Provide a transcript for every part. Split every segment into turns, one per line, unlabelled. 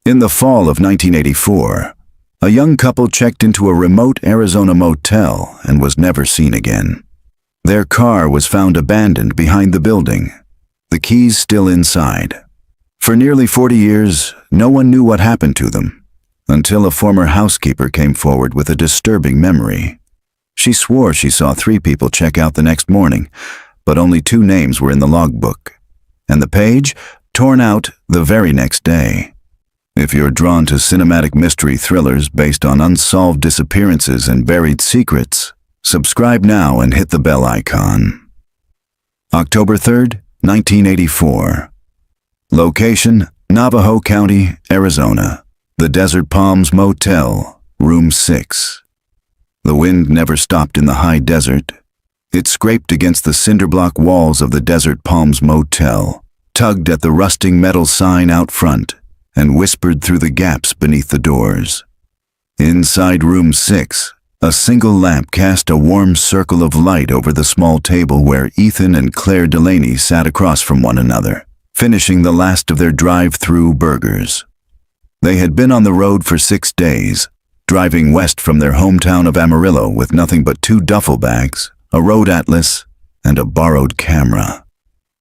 In the fall of 1984, a young couple checked into a remote Arizona motel and was never seen again. Their car was found abandoned behind the building, the keys still inside. For nearly 40 years, no one knew what happened to them, until a former housekeeper came forward with a disturbing memory. She swore she saw 3 people check out the next morning, but only 2 names were in the logbook, and the page torn out the very next day. If you're drawn to cinematic mystery thrillers based on unsolved disappearances and buried secrets, subscribe now and hit the bell icon. October 3rd, 1984. Location, Navajo County, Arizona. The Desert Palms Motel, Room 6. The wind never stopped in the high desert. It scraped against the cinderblock walls of the Desert Palms Motel, tugged at the rusting metal sign out front, and whispered through the gaps beneath the doors. Inside Room 6, a single lamp cast a warm circle of light over the small table where Ethan and Claire Delaney sat across from one another, finishing the last of their drive-through burgers. They had been on the road for 6 days, driving west from their hometown of Amarillo with nothing but 2 duffel bags, a road atlas, and a borrowed camera.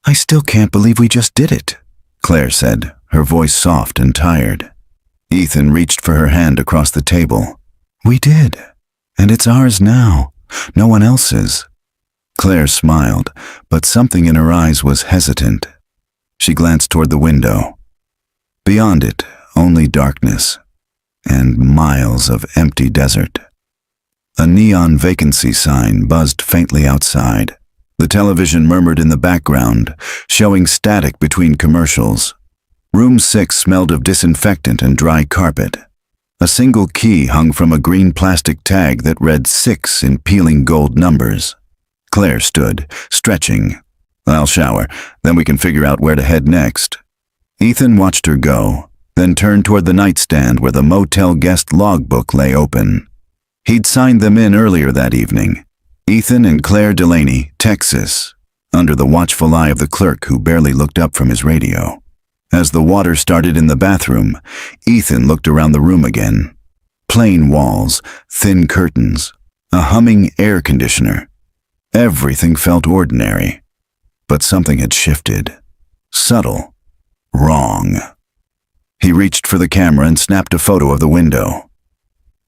"I still can't believe we just did it," Claire said, her voice soft and tired. Ethan reached for her hand across the table. "We did, and it's ours now, no one else's." Claire smiled, but something in her eyes was hesitant. She glanced toward the window. Beyond it, only darkness, and miles of empty desert. A neon vacancy sign buzzed faintly outside. The television murmured in the background, showing static between commercials. Room 6 smelled of disinfectant and dry carpet. A single key hung from a green plastic tag that read 6 in peeling gold numbers. Claire stood, stretching. "I'll shower, then we can figure out where to head next." Ethan watched her go, then turned toward the nightstand where the motel guest logbook lay open. He'd signed them in earlier that evening. Ethan and Claire Delaney, Texas, under the watchful eye of the clerk who barely looked up from his radio. As the water started in the bathroom, Ethan looked around the room again. Plain walls, thin curtains, a humming air conditioner. Everything felt ordinary. But something had shifted. Subtle. Wrong. He reached for the camera and snapped a photo of the window.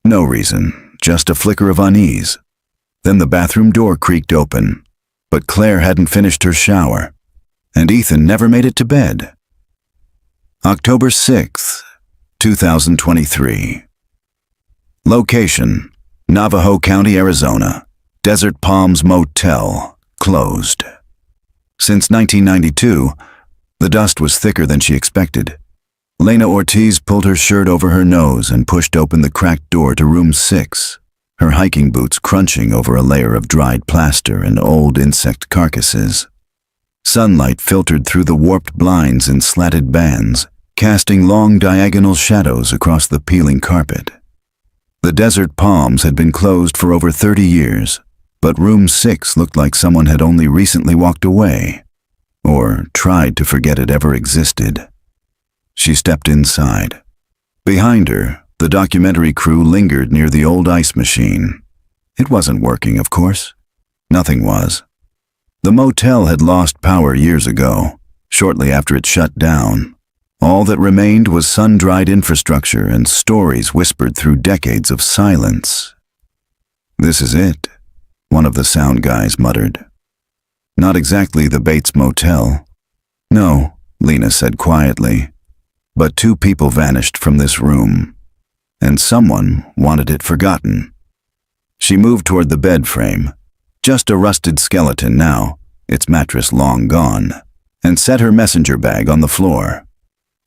No reason, just a flicker of unease. Then the bathroom door creaked open. But Claire hadn't finished her shower, and Ethan never made it to bed. October 6th, 2023. Location, Navajo County, Arizona. Desert Palms Motel, closed. Since 1992, the dust was thicker than she expected. Lena Ortiz pulled her shirt over her nose and pushed open the cracked door to Room 6, her hiking boots crunching over a layer of dried plaster and old insect carcasses. Sunlight filtered through the warped blinds in slatted bands, casting long diagonal shadows across the peeling carpet. The Desert Palms had been closed for over 30 years, but Room 6 looked like someone had only recently walked away, or tried to forget it ever existed. She stepped inside. Behind her, the documentary crew lingered near the old ice machine. It wasn't working, of course. Nothing was. The motel had lost power years ago, shortly after it shut down. All that remained was sun-dried infrastructure and stories whispered through decades of silence. "This is it," one of the sound guys muttered. "Not exactly the Bates Motel." "No," Lena said quietly, "but 2 people vanished from this room, and someone wanted it forgotten." She moved toward the bed frame, just a rusted skeleton now, its mattress long gone, and set her messenger bag on the floor.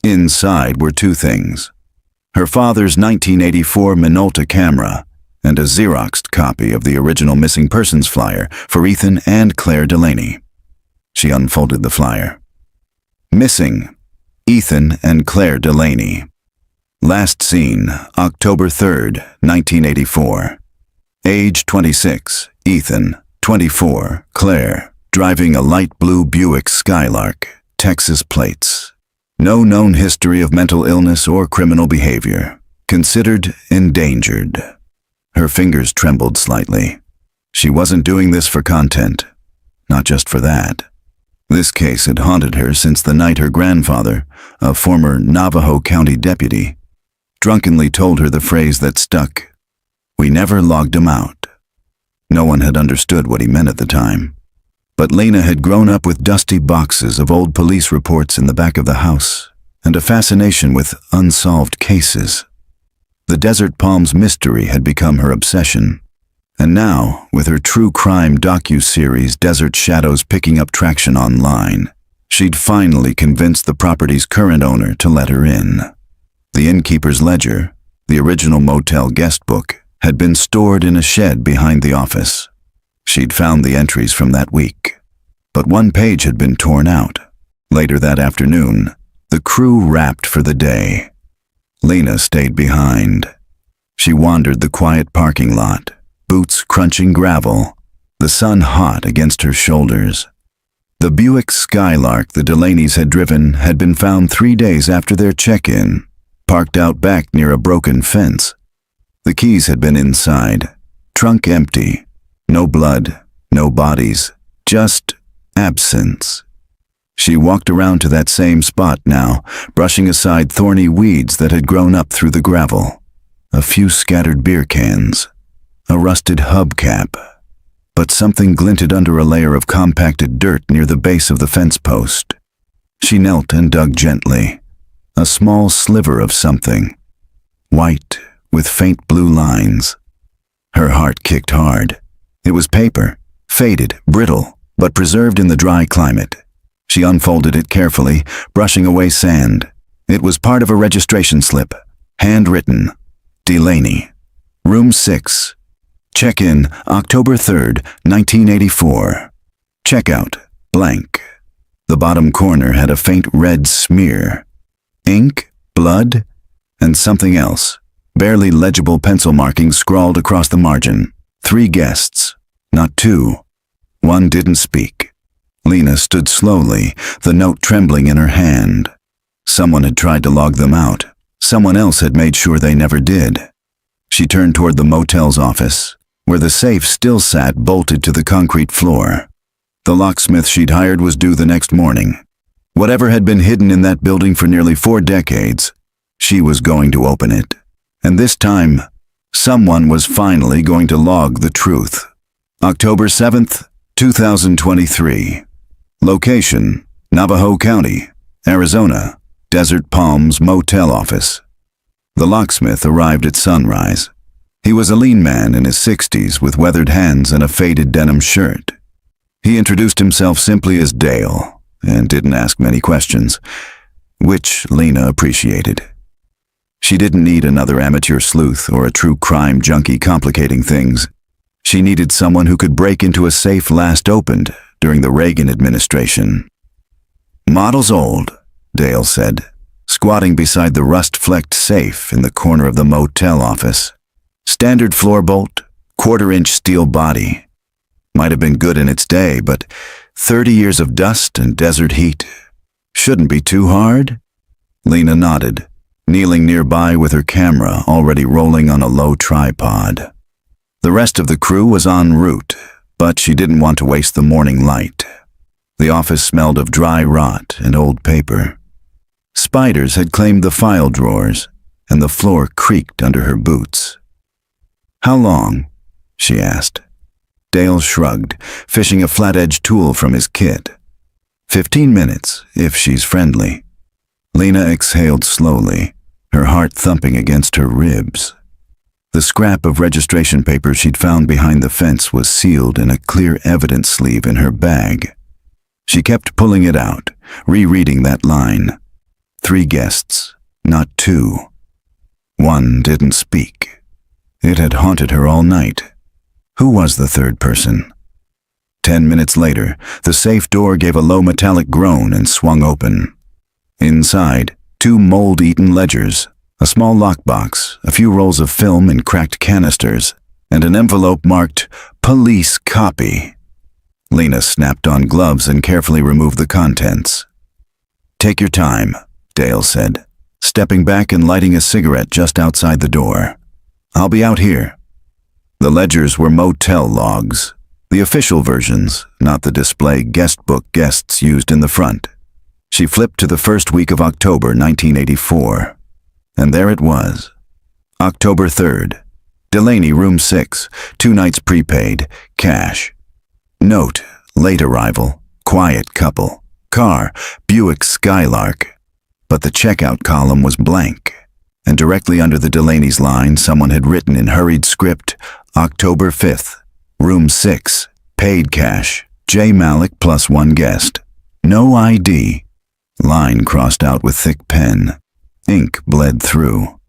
Inside were 2 things: her father's 1984 Minolta camera and a Xeroxed copy of the original missing persons flyer for Ethan and Claire Delaney. She unfolded the flyer. Missing, Ethan and Claire Delaney. Last seen, October 3rd, 1984. Age 26, Ethan. 24, Claire. Driving a light blue Buick Skylark, Texas plates. No known history of mental illness or criminal behavior. Considered endangered. Her fingers trembled slightly. She wasn't doing this for content. Not just for that. This case had haunted her since the night her grandfather, a former Navajo County deputy, drunkenly told her the phrase that stuck. "We never logged him out." No one had understood what he meant at the time. But Lena had grown up with dusty boxes of old police reports in the back of the house and a fascination with unsolved cases. The Desert Palms mystery had become her obsession. And now, with her true crime docu-series Desert Shadows picking up traction online, she'd finally convinced the property's current owner to let her in. The innkeeper's ledger, the original motel guest book, had been stored in a shed behind the office. She'd found the entries from that week, but one page had been torn out. Later that afternoon, the crew wrapped for the day. Lena stayed behind. She wandered the quiet parking lot, boots crunching gravel, the sun hot against her shoulders. The Buick Skylark the Delaney's had driven had been found 3 days after their check-in, parked out back near a broken fence. The keys had been inside, trunk empty, no blood, no bodies, just absence. She walked around to that same spot now, brushing aside thorny weeds that had grown up through the gravel. A few scattered beer cans, a rusted hubcap, but something glinted under a layer of compacted dirt near the base of the fence post. She knelt and dug gently. A small sliver of something, white with faint blue lines. Her heart kicked hard. It was paper, faded, brittle, but preserved in the dry climate. She unfolded it carefully, brushing away sand. It was part of a registration slip, handwritten. Delaney, Room 6. Check-in, October 3rd, 1984. Checkout, blank. The bottom corner had a faint red smear. Ink, blood, and something else. Barely legible pencil markings scrawled across the margin. 3 guests, not 2. One didn't speak. Lena stood slowly, the note trembling in her hand. Someone had tried to log them out. Someone else had made sure they never did. She turned toward the motel's office, where the safe still sat bolted to the concrete floor. The locksmith she'd hired was due the next morning. Whatever had been hidden in that building for nearly 4 decades, she was going to open it. And this time, someone was finally going to log the truth. October 7th, 2023. Location, Navajo County, Arizona, Desert Palms Motel office. The locksmith arrived at sunrise. He was a lean man in his 60s with weathered hands and a faded denim shirt. He introduced himself simply as Dale and didn't ask many questions, which Lena appreciated. She didn't need another amateur sleuth or a true crime junkie complicating things. She needed someone who could break into a safe last opened during the Reagan administration. "Model's old," Dale said, squatting beside the rust-flecked safe in the corner of the motel office. "Standard floor bolt, 1/4-inch steel body. Might have been good in its day, but 30 years of dust and desert heat. Shouldn't be too hard?" Lena nodded, kneeling nearby with her camera already rolling on a low tripod. The rest of the crew was en route, but she didn't want to waste the morning light. The office smelled of dry rot and old paper. Spiders had claimed the file drawers, and the floor creaked under her boots. "How long?" she asked. Dale shrugged, fishing a flat-edged tool from his kit. 15 minutes, if she's friendly." Lena exhaled slowly, her heart thumping against her ribs. The scrap of registration paper she'd found behind the fence was sealed in a clear evidence sleeve in her bag. She kept pulling it out, rereading that line. 3 guests, not 2. One didn't speak. It had haunted her all night. Who was the third person? 10 minutes later, the safe door gave a low metallic groan and swung open. Inside, 2 mold-eaten ledgers, a small lockbox, a few rolls of film in cracked canisters, and an envelope marked "Police Copy." Lena snapped on gloves and carefully removed the contents. "Take your time," Dale said, stepping back and lighting a cigarette just outside the door. "I'll be out here." The ledgers were motel logs, the official versions, not the display guest book guests used in the front. She flipped to the first week of October 1984, and there it was. October 3rd. Delaney, room 6, 2 nights prepaid, cash. Note, late arrival, quiet couple. Car, Buick Skylark. But the checkout column was blank, and directly under the Delaney's line someone had written in hurried script, October 5th, room 6, paid cash, J. Malik plus 1 guest. No ID. Line crossed out with thick pen. Ink bled through.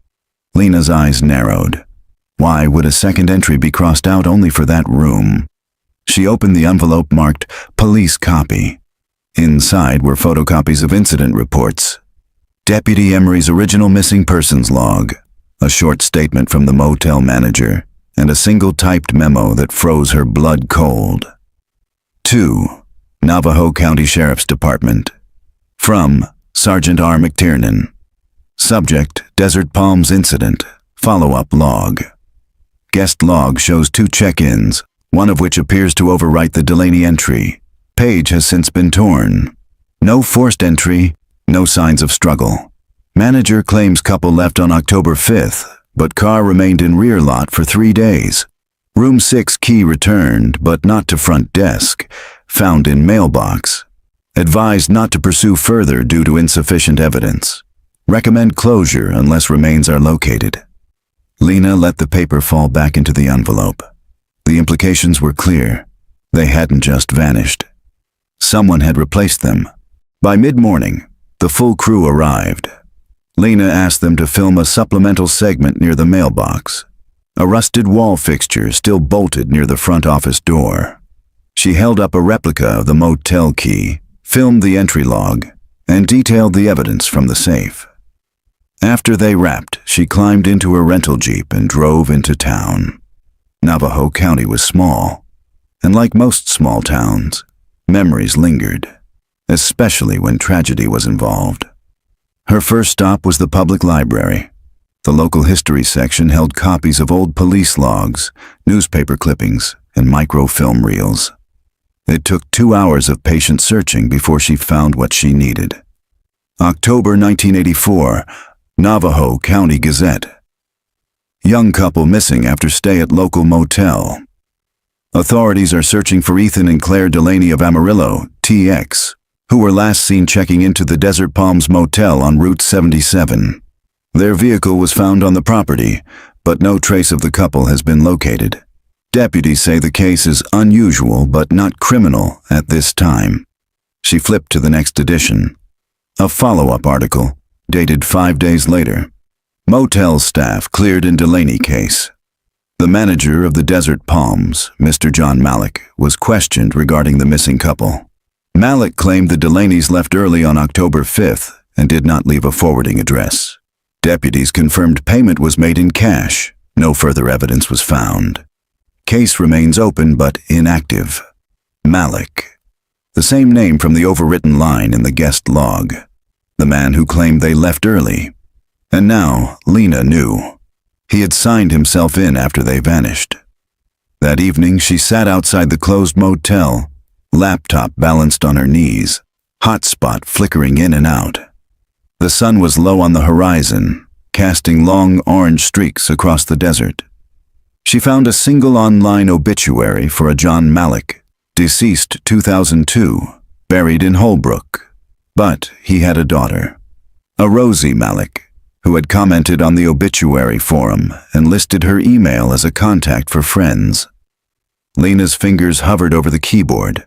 Lena's eyes narrowed. Why would a second entry be crossed out only for that room? She opened the envelope marked police copy. Inside were photocopies of incident reports. Deputy Emery's original missing persons log, a short statement from the motel manager, and a single typed memo that froze her blood cold. 2. Navajo County Sheriff's Department. From Sergeant R. McTiernan. Subject, Desert Palms Incident. Follow-up log. Guest log shows 2 check-ins, one of which appears to overwrite the Delaney entry. Page has since been torn. No forced entry, no signs of struggle. Manager claims couple left on October 5th, but car remained in rear lot for 3 days. Room 6 key returned, but not to front desk. Found in mailbox. Advised not to pursue further due to insufficient evidence. Recommend closure unless remains are located. Lena let the paper fall back into the envelope. The implications were clear. They hadn't just vanished. Someone had replaced them. By mid-morning, the full crew arrived. Lena asked them to film a supplemental segment near the mailbox. A rusted wall fixture still bolted near the front office door. She held up a replica of the motel key, filmed the entry log, and detailed the evidence from the safe. After they wrapped, she climbed into her rental Jeep and drove into town. Navajo County was small, and like most small towns, memories lingered, especially when tragedy was involved. Her first stop was the public library. The local history section held copies of old police logs, newspaper clippings, and microfilm reels. It took 2 hours of patient searching before she found what she needed. October 1984, Navajo County Gazette. Young couple missing after stay at local motel. Authorities are searching for Ethan and Claire Delaney of Amarillo, TX, who were last seen checking into the Desert Palms Motel on Route 77. Their vehicle was found on the property, but no trace of the couple has been located. Deputies say the case is unusual but not criminal at this time. She flipped to the next edition. A follow-up article, dated 5 days later. Motel staff cleared in Delaney case. The manager of the Desert Palms, Mr. John Malik, was questioned regarding the missing couple. Malik claimed the Delaneys left early on October 5th and did not leave a forwarding address. Deputies confirmed payment was made in cash. No further evidence was found. Case remains open but inactive. Malik. The same name from the overwritten line in the guest log. The man who claimed they left early. And now Lena knew. He had signed himself in after they vanished. That evening she sat outside the closed motel, laptop balanced on her knees, hotspot flickering in and out. The sun was low on the horizon, casting long orange streaks across the desert. She found a single online obituary for a John Malik, deceased 2002, buried in Holbrook. But he had a daughter, a Rosie Malik, who had commented on the obituary forum and listed her email as a contact for friends. Lena's fingers hovered over the keyboard.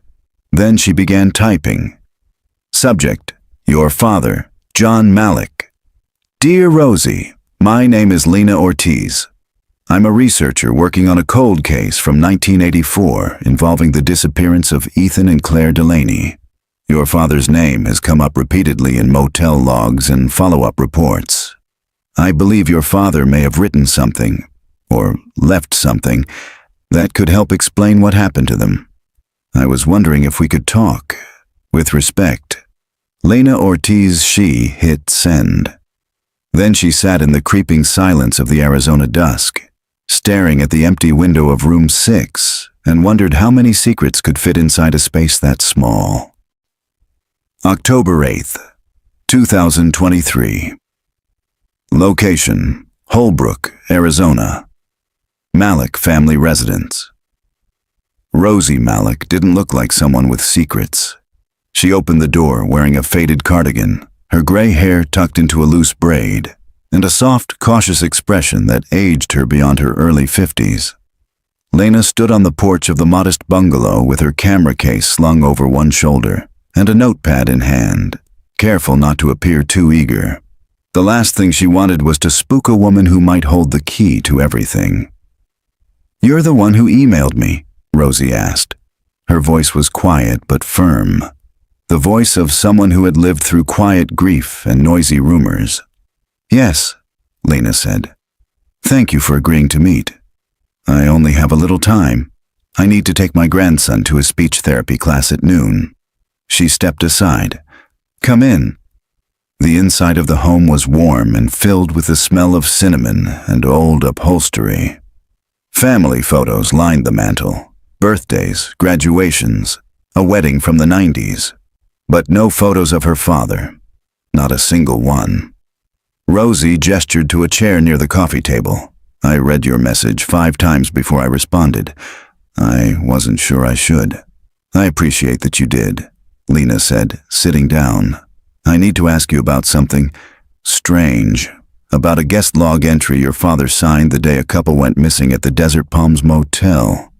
Then she began typing. Subject, your father, John Malik. Dear Rosie, my name is Lena Ortiz. I'm a researcher working on a cold case from 1984 involving the disappearance of Ethan and Claire Delaney. Your father's name has come up repeatedly in motel logs and follow-up reports. I believe your father may have written something, or left something, that could help explain what happened to them. I was wondering if we could talk. With respect, Lena Ortiz, she hit send. Then she sat in the creeping silence of the Arizona dusk, staring at the empty window of room 6, and wondered how many secrets could fit inside a space that small. October 8th, 2023. Location: Holbrook, Arizona. Malik family residence. Rosie Malik didn't look like someone with secrets. She opened the door wearing a faded cardigan, her gray hair tucked into a loose braid, and a soft, cautious expression that aged her beyond her early 50s. Lena stood on the porch of the modest bungalow with her camera case slung over one shoulder and a notepad in hand, careful not to appear too eager. The last thing she wanted was to spook a woman who might hold the key to everything. "You're the one who emailed me?" Rosie asked. Her voice was quiet but firm, the voice of someone who had lived through quiet grief and noisy rumors. "Yes," Lena said. "Thank you for agreeing to meet. I only have a little time. I need to take my grandson to his speech therapy class at noon." She stepped aside. "Come in." The inside of the home was warm and filled with the smell of cinnamon and old upholstery. Family photos lined the mantel. Birthdays, graduations, a wedding from the 90s. But no photos of her father. Not a single one. Rosie gestured to a chair near the coffee table. "I read your message 5 times before I responded. I wasn't sure I should." "I appreciate that you did," Lena said, sitting down. "I need to ask you about something strange, about a guest log entry your father signed the day a couple went missing at the Desert Palms Motel."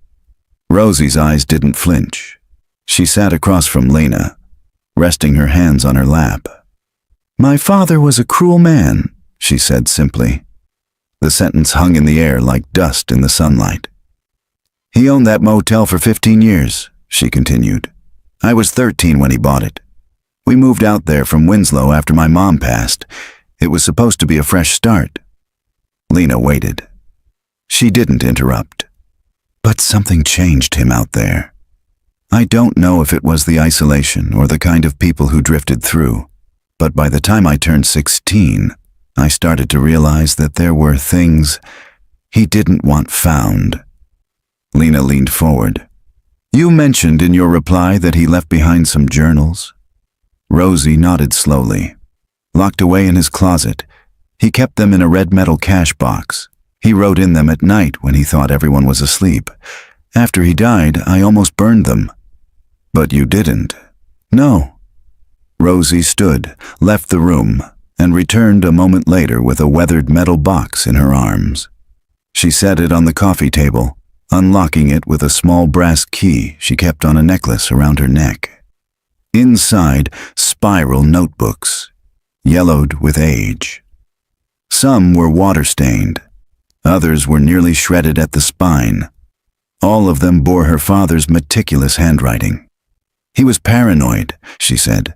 Rosie's eyes didn't flinch. She sat across from Lena, resting her hands on her lap. "My father was a cruel man," she said simply. The sentence hung in the air like dust in the sunlight. "He owned that motel for 15 years, she continued. "I was 13 when he bought it. We moved out there from Winslow after my mom passed. It was supposed to be a fresh start." Lena waited. She didn't interrupt. But something changed him out there. I don't know if it was the isolation or the kind of people who drifted through, but by the time I turned 16, I started to realize that there were things he didn't want found. Lena leaned forward. "You mentioned in your reply that he left behind some journals." Rosie nodded slowly. "Locked away in his closet. He kept them in a red metal cash box. He wrote in them at night when he thought everyone was asleep. After he died, I almost burned them." "But you didn't." "No." Rosie stood, left the room, and returned a moment later with a weathered metal box in her arms. She set it on the coffee table, unlocking it with a small brass key she kept on a necklace around her neck. Inside, spiral notebooks, yellowed with age. Some were water-stained. Others were nearly shredded at the spine. All of them bore her father's meticulous handwriting. "He was paranoid," she said.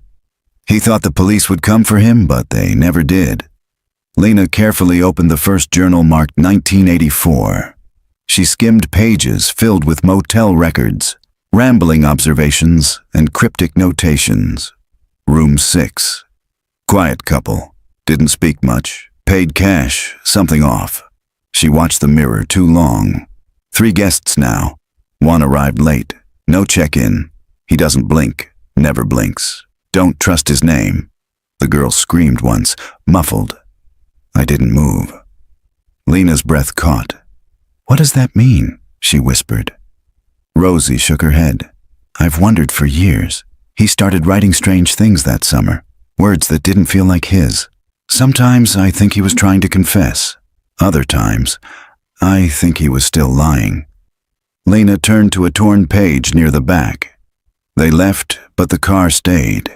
"He thought the police would come for him, but they never did." Lena carefully opened the first journal marked 1984. She skimmed pages filled with motel records, rambling observations, and cryptic notations. Room 6. Quiet couple. Didn't speak much. Paid cash. Something off. She watched the mirror too long. 3 guests now. 1 arrived late. No check-in. He doesn't blink. Never blinks. Don't trust his name. The girl screamed once, muffled. I didn't move. Lena's breath caught. "What does that mean?" she whispered. Rosie shook her head. "I've wondered for years. He started writing strange things that summer, words that didn't feel like his. Sometimes I think he was trying to confess. Other times, I think he was still lying." Lena turned to a torn page near the back. They left, but the car stayed.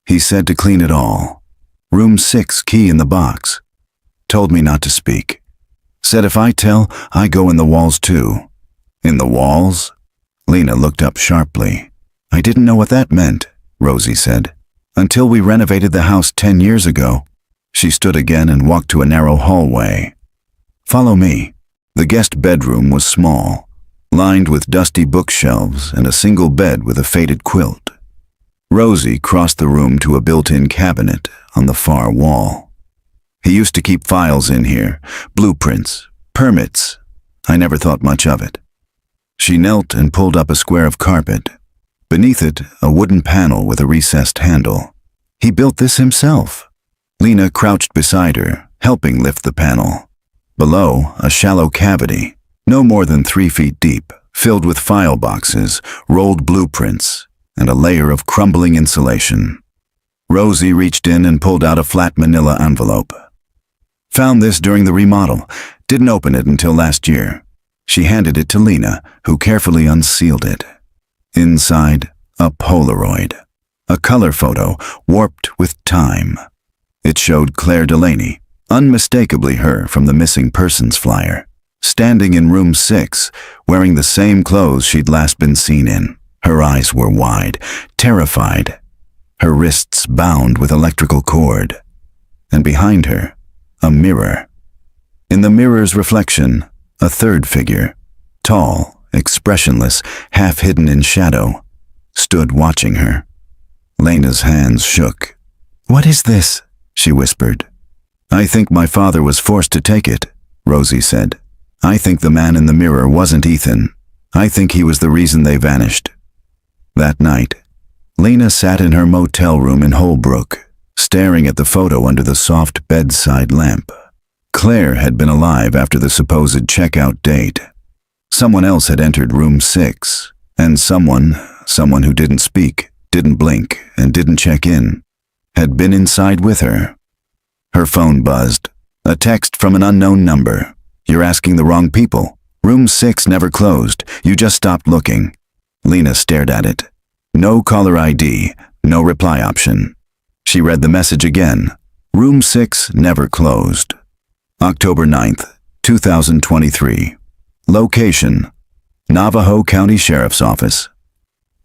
He said to clean it all. Room 6, key in the box. Told me not to speak. Said if I tell, I go in the walls too. "In the walls?" Lena looked up sharply. "I didn't know what that meant," Rosie said, "until we renovated the house 10 years ago." She stood again and walked to a narrow hallway. "Follow me." The guest bedroom was small, lined with dusty bookshelves and a single bed with a faded quilt. Rosie crossed the room to a built-in cabinet on the far wall. He used to keep files in here, blueprints, permits. I never thought much of it. She knelt and pulled up a square of carpet. Beneath it, a wooden panel with a recessed handle. He built this himself. Lena crouched beside her, helping lift the panel. Below, a shallow cavity, no more than 3 feet deep, filled with file boxes, rolled blueprints, and a layer of crumbling insulation. Rosie reached in and pulled out a flat manila envelope. Found this during the remodel. Didn't open it until last year. She handed it to Lena, who carefully unsealed it. Inside, a Polaroid. A color photo, warped with time. It showed Claire Delaney, unmistakably her from the missing persons flyer, standing in room 6, wearing the same clothes she'd last been seen in. Her eyes were wide, terrified, her wrists bound with electrical cord. And behind her, a mirror. In the mirror's reflection, a third figure, tall, expressionless, half hidden in shadow, stood watching her. Lena's hands shook. "What is this?" she whispered. "I think my father was forced to take it," Rosie said. "I think the man in the mirror wasn't Ethan. I think he was the reason they vanished." That night, Lena sat in her motel room in Holbrook, staring at the photo under the soft bedside lamp. Claire had been alive after the supposed checkout date. Someone else had entered room 6, and someone who didn't speak, didn't blink, and didn't check in, had been inside with her. Her phone buzzed. A text from an unknown number. "You're asking the wrong people. Room 6 never closed. You just stopped looking." Lena stared at it. No caller ID, no reply option. She read the message again. Room 6 never closed. October 9th, 2023. Location: Navajo County Sheriff's Office.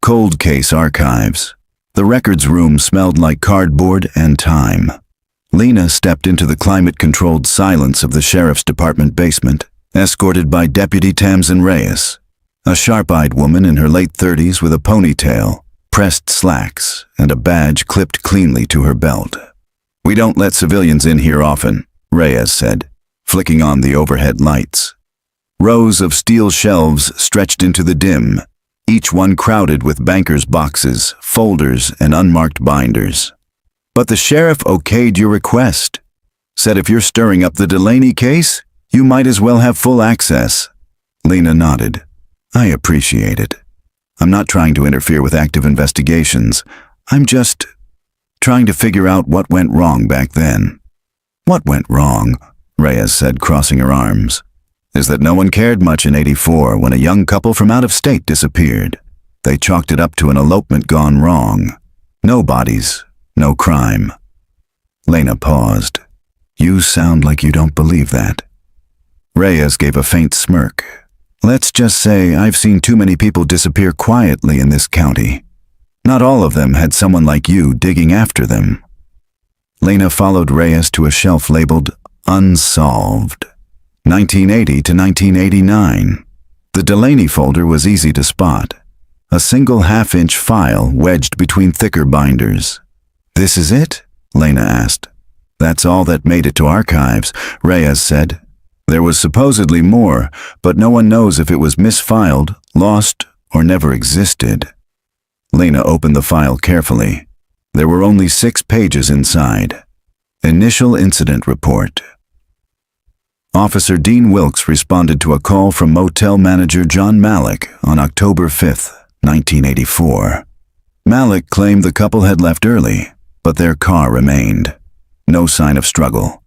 Cold Case Archives. The records room smelled like cardboard and time. Lena stepped into the climate-controlled silence of the Sheriff's Department basement, escorted by Deputy Tamsin Reyes, a sharp-eyed woman in her late 30s with a ponytail, pressed slacks, and a badge clipped cleanly to her belt. "We don't let civilians in here often," Reyes said, flicking on the overhead lights. Rows of steel shelves stretched into the dim, each one crowded with bankers' boxes, folders, and unmarked binders. "But the sheriff okayed your request. Said if you're stirring up the Delaney case, you might as well have full access." Lena nodded. "I appreciate it. I'm not trying to interfere with active investigations. I'm just trying to figure out what went wrong back then." "What went wrong?" Reyes said, crossing her arms. "Is that no one cared much in '84 when a young couple from out of state disappeared. They chalked it up to an elopement gone wrong. No bodies, no crime." Lena paused. "You sound like you don't believe that." Reyes gave a faint smirk. "Let's just say I've seen too many people disappear quietly in this county. Not all of them had someone like you digging after them." Lena followed Reyes to a shelf labeled Unsolved, 1980 to 1989. The Delaney folder was easy to spot. A single half-inch file wedged between thicker binders. "This is it?" Lena asked. "That's all that made it to archives," Reyes said. "There was supposedly more, but no one knows if it was misfiled, lost, or never existed." Lena opened the file carefully. There were only 6 pages inside. Initial incident report. Officer Dean Wilkes responded to a call from motel manager John Malik on October 5th, 1984. Malik claimed the couple had left early, but their car remained. No sign of struggle.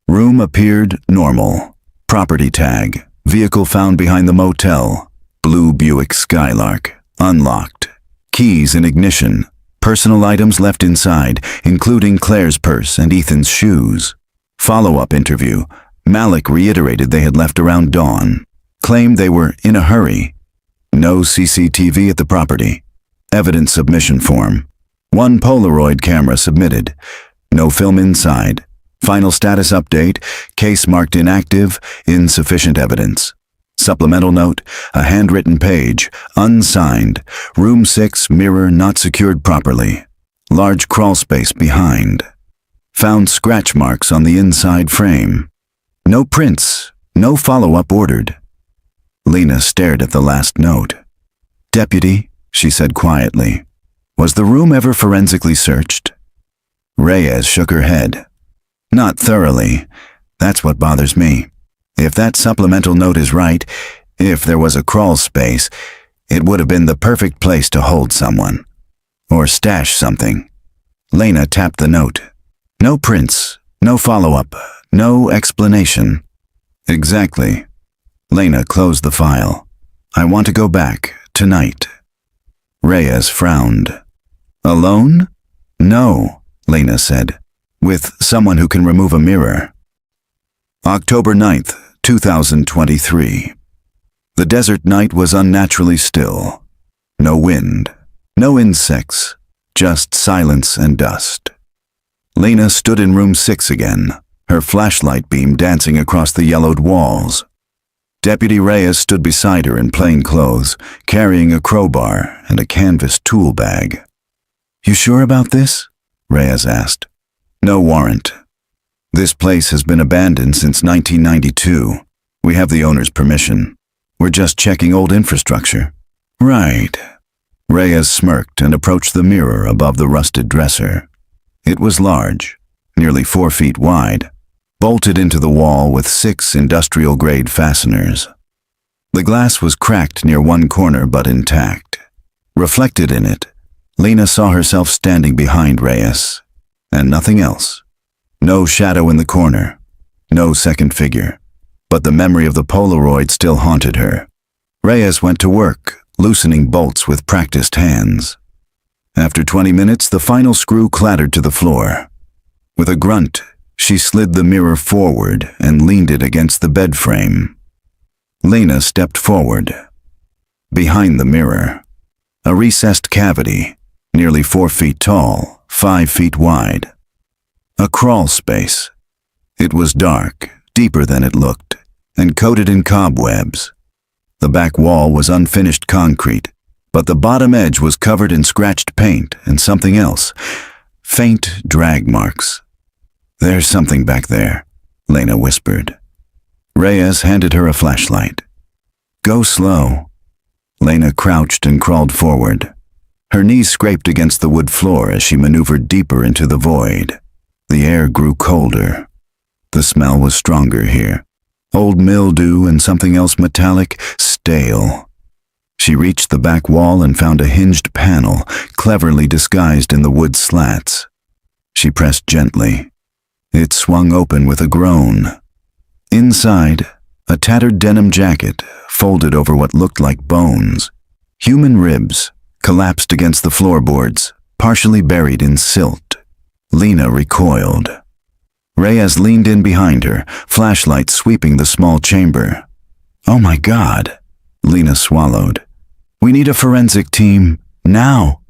Room appeared normal. Property tag, vehicle found behind the motel, blue Buick Skylark, unlocked. Keys in ignition, personal items left inside, including Claire's purse and Ethan's shoes. Follow-up interview. Malik reiterated they had left around dawn. Claimed they were in a hurry. No CCTV at the property. Evidence submission form. 1 Polaroid camera submitted. No film inside. Final status update. Case marked inactive. Insufficient evidence. Supplemental note, a handwritten page, unsigned, room 6, mirror not secured properly. Large crawl space behind. Found scratch marks on the inside frame. No prints, no follow-up ordered. Lena stared at the last note. "Deputy," she said quietly, "was the room ever forensically searched?" Reyes shook her head. "Not thoroughly. That's what bothers me. If that supplemental note is right, if there was a crawl space, it would have been the perfect place to hold someone. Or stash something." Lena tapped the note. "No prints, no follow-up, no explanation." "Exactly." Lena closed the file. "I want to go back, tonight." Reyes frowned. "Alone?" "No," Lena said. "With someone who can remove a mirror." October 9th, 2023. The desert night was unnaturally still. No wind, no insects, just silence and dust. Lena stood in room 6 again, her flashlight beam dancing across the yellowed walls. Deputy Reyes stood beside her in plain clothes, carrying a crowbar and a canvas tool bag. "You sure about this?" Reyes asked. "No warrant. This place has been abandoned since 1992. We have the owner's permission. We're just checking old infrastructure." "Right." Reyes smirked and approached the mirror above the rusted dresser. It was large, nearly 4 feet wide, bolted into the wall with 6 industrial-grade fasteners. The glass was cracked near one corner but intact. Reflected in it, Lena saw herself standing behind Reyes, and nothing else. No shadow in the corner, no second figure, but the memory of the Polaroid still haunted her. Reyes went to work, loosening bolts with practiced hands. After 20 minutes, the final screw clattered to the floor. With a grunt, she slid the mirror forward and leaned it against the bed frame. Lena stepped forward. Behind the mirror, a recessed cavity, nearly 4 feet tall, 5 feet wide. A crawl space. It was dark, deeper than it looked, and coated in cobwebs. The back wall was unfinished concrete, but the bottom edge was covered in scratched paint and something else. Faint drag marks. "There's something back there," Lena whispered. Reyes handed her a flashlight. "Go slow." Lena crouched and crawled forward. Her knees scraped against the wood floor as she maneuvered deeper into the void. The air grew colder. The smell was stronger here. Old mildew and something else metallic, stale. She reached the back wall and found a hinged panel, cleverly disguised in the wood slats. She pressed gently. It swung open with a groan. Inside, a tattered denim jacket, folded over what looked like bones. Human ribs, collapsed against the floorboards, partially buried in silt. Lena recoiled. Reyes leaned in behind her, flashlight sweeping the small chamber. "Oh my God," Lena swallowed. "We need a forensic team, now."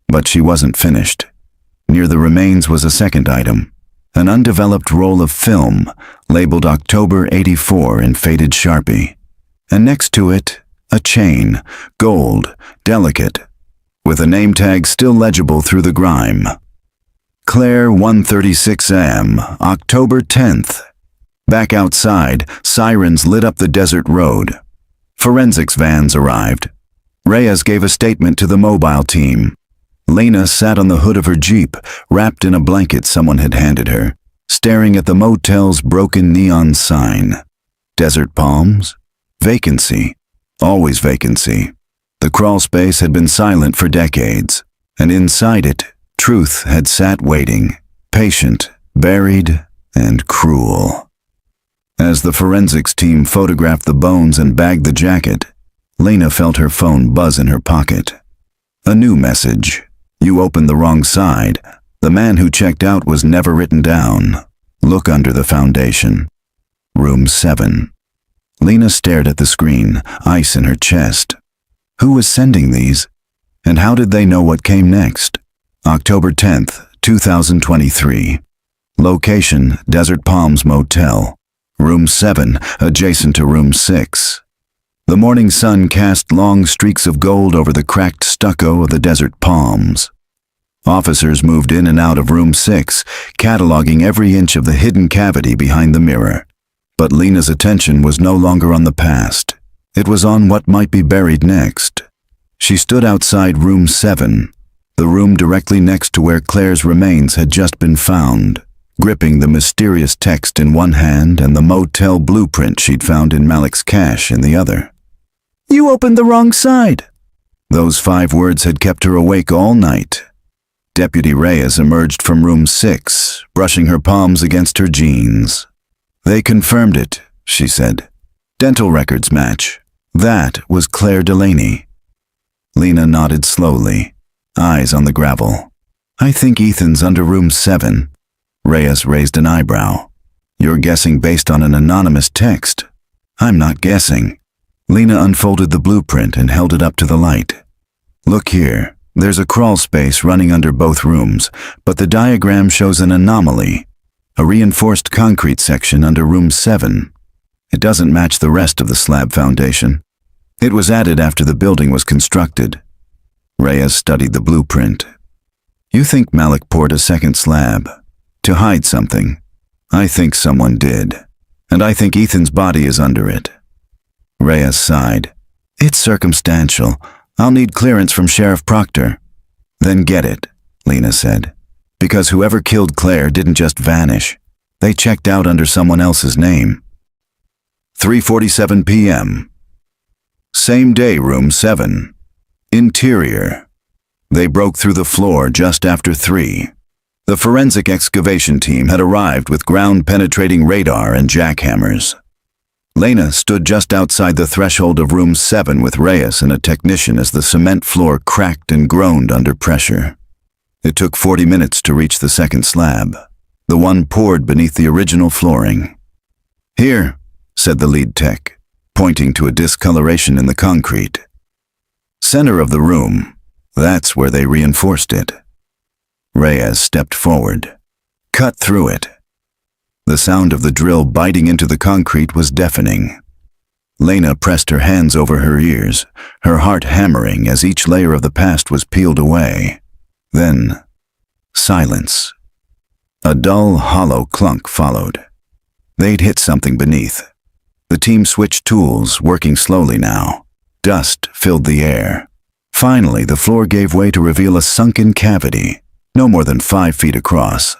But she wasn't finished. Near the remains was a second item, an undeveloped roll of film, labeled October 84 in faded Sharpie. And next to it, a chain, gold, delicate, with a name tag still legible through the grime. Claire 1:36 a.m., October 10th. Back outside, sirens lit up the desert road. Forensics vans arrived. Reyes gave a statement to the mobile team. Lena sat on the hood of her Jeep, wrapped in a blanket someone had handed her, staring at the motel's broken neon sign. Desert palms? Vacancy. Always vacancy. The crawl space had been silent for decades, and inside it, truth had sat waiting, patient, buried, and cruel. As the forensics team photographed the bones and bagged the jacket, Lena felt her phone buzz in her pocket. A new message. "You opened the wrong side. The man who checked out was never written down. Look under the foundation." Room 7. Lena stared at the screen, ice in her chest. Who was sending these? And how did they know what came next? October 10th, 2023. Location, Desert Palms Motel. Room 7, adjacent to Room 6. The morning sun cast long streaks of gold over the cracked stucco of the desert palms. Officers moved in and out of room 6, cataloging every inch of the hidden cavity behind the mirror. But Lena's attention was no longer on the past. It was on what might be buried next. She stood outside room 7, the room directly next to where Claire's remains had just been found, gripping the mysterious text in one hand and the motel blueprint she'd found in Malik's cache in the other. "You opened the wrong side." Those 5 words had kept her awake all night. Deputy Reyes emerged from room 6, brushing her palms against her jeans. "They confirmed it," she said. "Dental records match. That was Claire Delaney." Lena nodded slowly, eyes on the gravel. "I think Ethan's under room 7. Reyes raised an eyebrow. "You're guessing based on an anonymous text." "I'm not guessing." Lena unfolded the blueprint and held it up to the light. "Look here. There's a crawl space running under both rooms, but the diagram shows an anomaly. A reinforced concrete section under room 7. It doesn't match the rest of the slab foundation. It was added after the building was constructed." Reyes studied the blueprint. "You think Malik poured a second slab to hide something? I think someone did. And I think Ethan's body is under it." Reyes sighed. "It's circumstantial. I'll need clearance from Sheriff Proctor." "Then get it," Lena said. "Because whoever killed Claire didn't just vanish. They checked out under someone else's name." 3:47 p.m. Same day, room 7. Interior. They broke through the floor just after 3. The forensic excavation team had arrived with ground-penetrating radar and jackhammers. Lena stood just outside the threshold of room 7 with Reyes and a technician as the cement floor cracked and groaned under pressure. It took 40 minutes to reach the second slab, the one poured beneath the original flooring. "Here," said the lead tech, pointing to a discoloration in the concrete. "Center of the room. That's where they reinforced it." Reyes stepped forward. "Cut through it." The sound of the drill biting into the concrete was deafening. Lena pressed her hands over her ears, her heart hammering as each layer of the past was peeled away. Then, silence. A dull, hollow clunk followed. They'd hit something beneath. The team switched tools, working slowly now. Dust filled the air. Finally, the floor gave way to reveal a sunken cavity, no more than 5 feet across.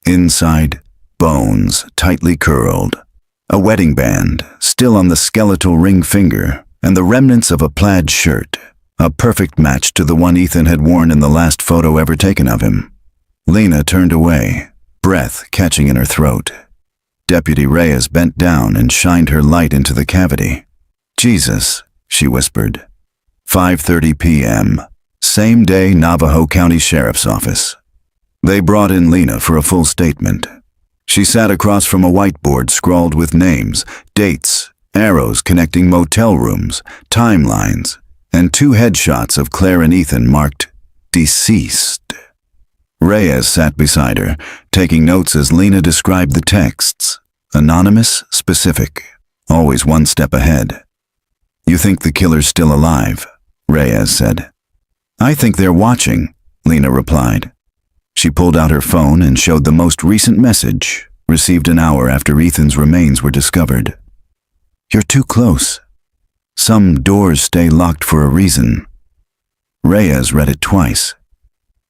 Inside, bones tightly curled, a wedding band still on the skeletal ring finger, and the remnants of a plaid shirt, a perfect match to the one Ethan had worn in the last photo ever taken of him. Lena turned away, breath catching in her throat. Deputy Reyes bent down and shined her light into the cavity. "Jesus," she whispered. 5:30 p.m. Same day, Navajo County Sheriff's Office. They brought in Lena for a full statement. She sat across from a whiteboard scrawled with names, dates, arrows connecting motel rooms, timelines, and 2 headshots of Claire and Ethan marked deceased. Reyes sat beside her, taking notes as Lena described the texts. Anonymous, specific, always one step ahead. "You think the killer's still alive?" Reyes said. "I think they're watching," Lena replied. She pulled out her phone and showed the most recent message, received an hour after Ethan's remains were discovered. "You're too close. Some doors stay locked for a reason." Reyes read it twice.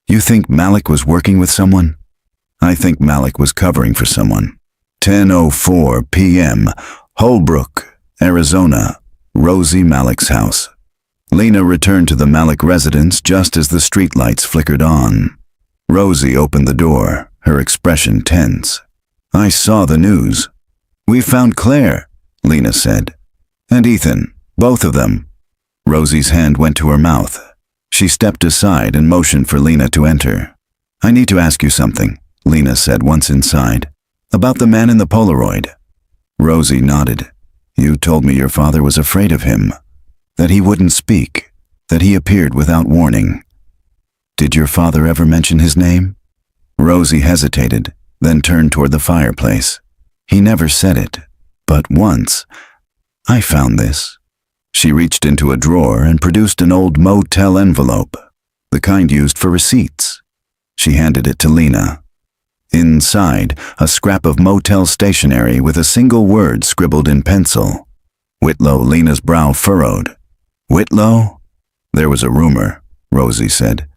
"You think Malik was working with someone?" "I think Malik was covering for someone." 10:04 p.m. Holbrook, Arizona, Rosie Malik's house. Lena returned to the Malik residence just as the streetlights flickered on. Rosie opened the door, her expression tense. "I saw the news." "We found Claire," Lena said. "And Ethan, both of them." Rosie's hand went to her mouth. She stepped aside and motioned for Lena to enter. "I need to ask you something," Lena said once inside. "About the man in the Polaroid." Rosie nodded. "You told me your father was afraid of him, that he wouldn't speak, that he appeared without warning. Did your father ever mention his name?" Rosie hesitated, then turned toward the fireplace. "He never said it, but once. I found this." She reached into a drawer and produced an old Motel envelope, the kind used for receipts. She handed it to Lena. Inside, a scrap of Motel stationery with a single word scribbled in pencil. Whitlow. Lena's brow furrowed. Whitlow? There was a rumor, Rosie said,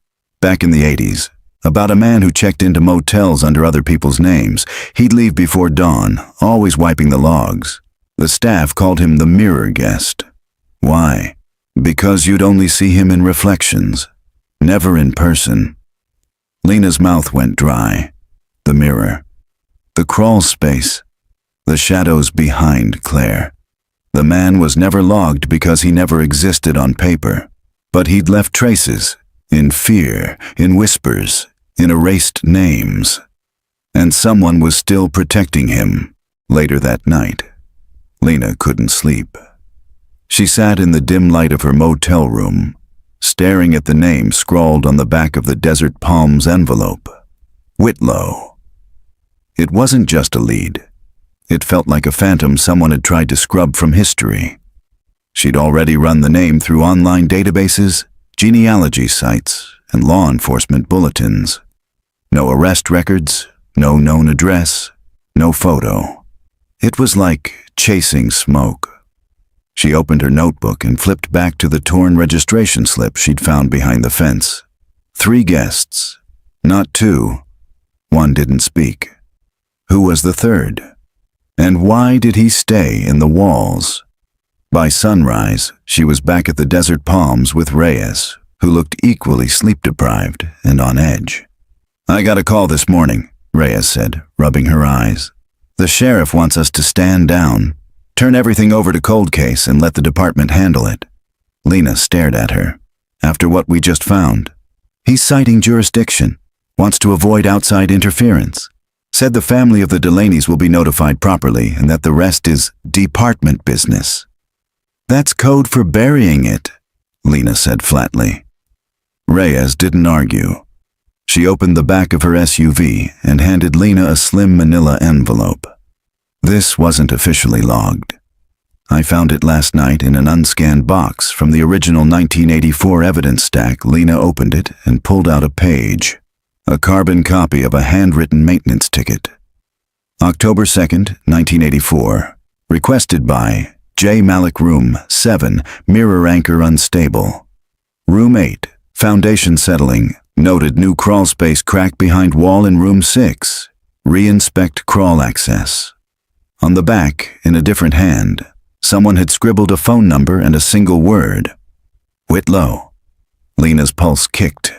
back in the 80s, about a man who checked into motels under other people's names. He'd leave before dawn, always wiping the logs. The staff called him the mirror guest. Why? Because you'd only see him in reflections, never in person. Lena's mouth went dry. The mirror. The crawl space. The shadows behind Claire. The man was never logged because he never existed on paper. But he'd left traces, in fear, in whispers, in erased names. And someone was still protecting him. Later that night, Lena couldn't sleep. She sat in the dim light of her motel room, staring at the name scrawled on the back of the Desert Palms envelope. Whitlow. It wasn't just a lead. It felt like a phantom someone had tried to scrub from history. She'd already run the name through online databases, genealogy sites, and law enforcement bulletins. No arrest records, no known address, no photo. It was like chasing smoke. She opened her notebook and flipped back to the torn registration slip she'd found behind the fence. 3 guests, not 2. One didn't speak. Who was the third? And why did he stay in the walls? By sunrise, she was back at the Desert Palms with Reyes, who looked equally sleep-deprived and on edge. I got a call this morning, Reyes said, rubbing her eyes. The sheriff wants us to stand down, turn everything over to cold case and let the department handle it. Lena stared at her. After what we just found, he's citing jurisdiction, wants to avoid outside interference. Said the family of the Delaney's will be notified properly and that the rest is department business. That's code for burying it, Lena said flatly. Reyes didn't argue. She opened the back of her SUV and handed Lena a slim manila envelope. This wasn't officially logged. I found it last night in an unscanned box from the original 1984 evidence stack. Lena opened it and pulled out a page. A carbon copy of a handwritten maintenance ticket. October 2nd, 1984. Requested by J. Malik, Room 7, mirror anchor unstable. Room 8, foundation settling. Noted new crawl space crack behind wall in Room 6. Re-inspect crawl access. On the back, in a different hand, someone had scribbled a phone number and a single word. Whitlow. Lena's pulse kicked.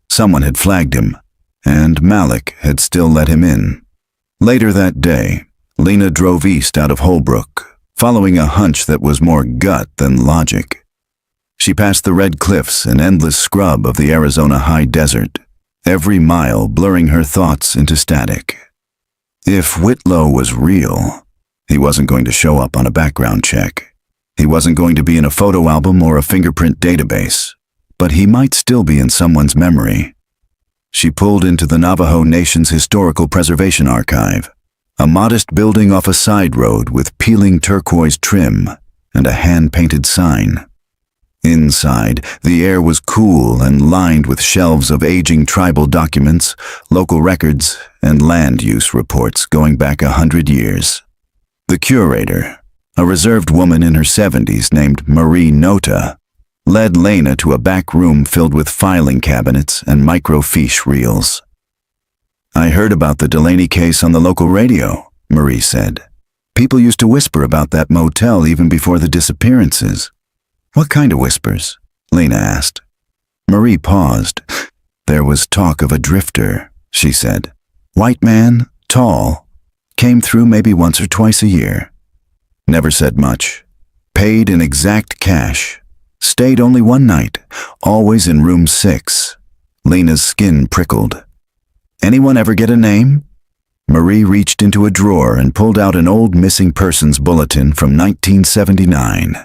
Someone had flagged him, and Malik had still let him in. Later that day, Lena drove east out of Holbrook, following a hunch that was more gut than logic. She passed the red cliffs and endless scrub of the Arizona high desert, every mile blurring her thoughts into static. If Whitlow was real, he wasn't going to show up on a background check. He wasn't going to be in a photo album or a fingerprint database, but he might still be in someone's memory. She pulled into the Navajo Nation's Historical Preservation Archive, a modest building off a side road with peeling turquoise trim and a hand-painted sign. Inside, the air was cool and lined with shelves of aging tribal documents, local records, and land use reports going back 100 years. The curator, a reserved woman in her 70s named Marie Nota, led Lena to a back room filled with filing cabinets and microfiche reels. I heard about the Delaney case on the local radio, Marie said. People used to whisper about that motel even before the disappearances. What kind of whispers? Lena asked. Marie paused. There was talk of a drifter, she said. White man, tall, came through maybe once or twice a year. Never said much. Paid in exact cash. Stayed only one night, always in room 6. Lena's skin prickled. Anyone ever get a name? Marie reached into a drawer and pulled out an old missing persons bulletin from 1979.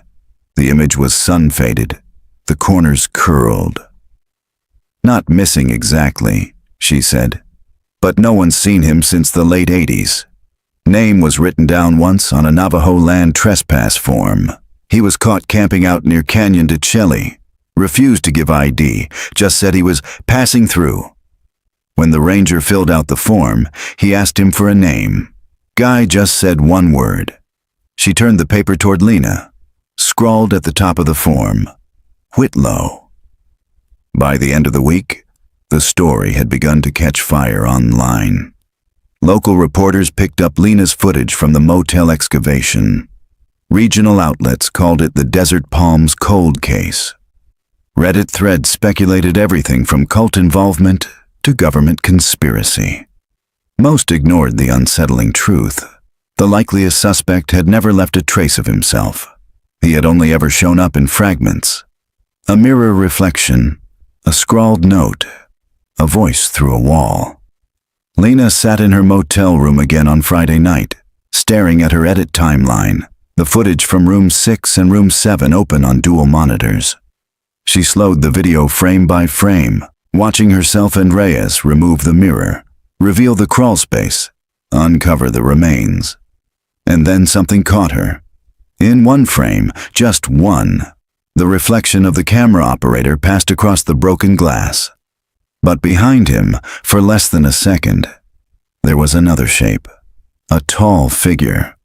The image was sun-faded, the corners curled. Not missing exactly, she said, but no one's seen him since the late 80s. Name was written down once on a Navajo land trespass form. He was caught camping out near Canyon de Chelly. Refused to give ID, just said he was passing through. When the ranger filled out the form, he asked him for a name. Guy just said one word. She turned the paper toward Lena, scrawled at the top of the form, Whitlow. By the end of the week, the story had begun to catch fire online. Local reporters picked up Lena's footage from the motel excavation. Regional outlets called it the Desert Palms cold case. Reddit threads speculated everything from cult involvement to government conspiracy. Most ignored the unsettling truth. The likeliest suspect had never left a trace of himself. He had only ever shown up in fragments. A mirror reflection, a scrawled note, a voice through a wall. Lena sat in her motel room again on Friday night, staring at her edit timeline, the footage from room 6 and room 7 open on dual monitors. She slowed the video frame by frame, watching herself and Reyes remove the mirror, reveal the crawl space, uncover the remains. And then something caught her. In one frame, just one, the reflection of the camera operator passed across the broken glass. But behind him, for less than a second, there was another shape. A tall figure,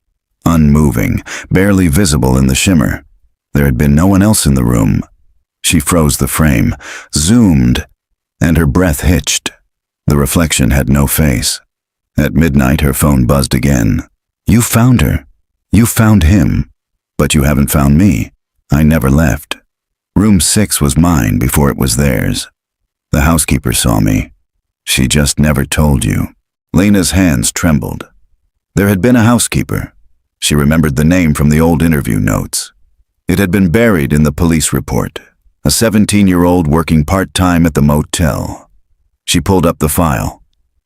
unmoving, barely visible in the shimmer. There had been no one else in the room. She froze the frame, zoomed, and her breath hitched. The reflection had no face. At midnight, her phone buzzed again. You found her. You found him. But you haven't found me. I never left. Room 6 was mine before it was theirs. The housekeeper saw me. She just never told you. Lena's hands trembled. There had been a housekeeper. She remembered the name from the old interview notes. It had been buried in the police report. A 17-year-old working part-time at the motel. She pulled up the file.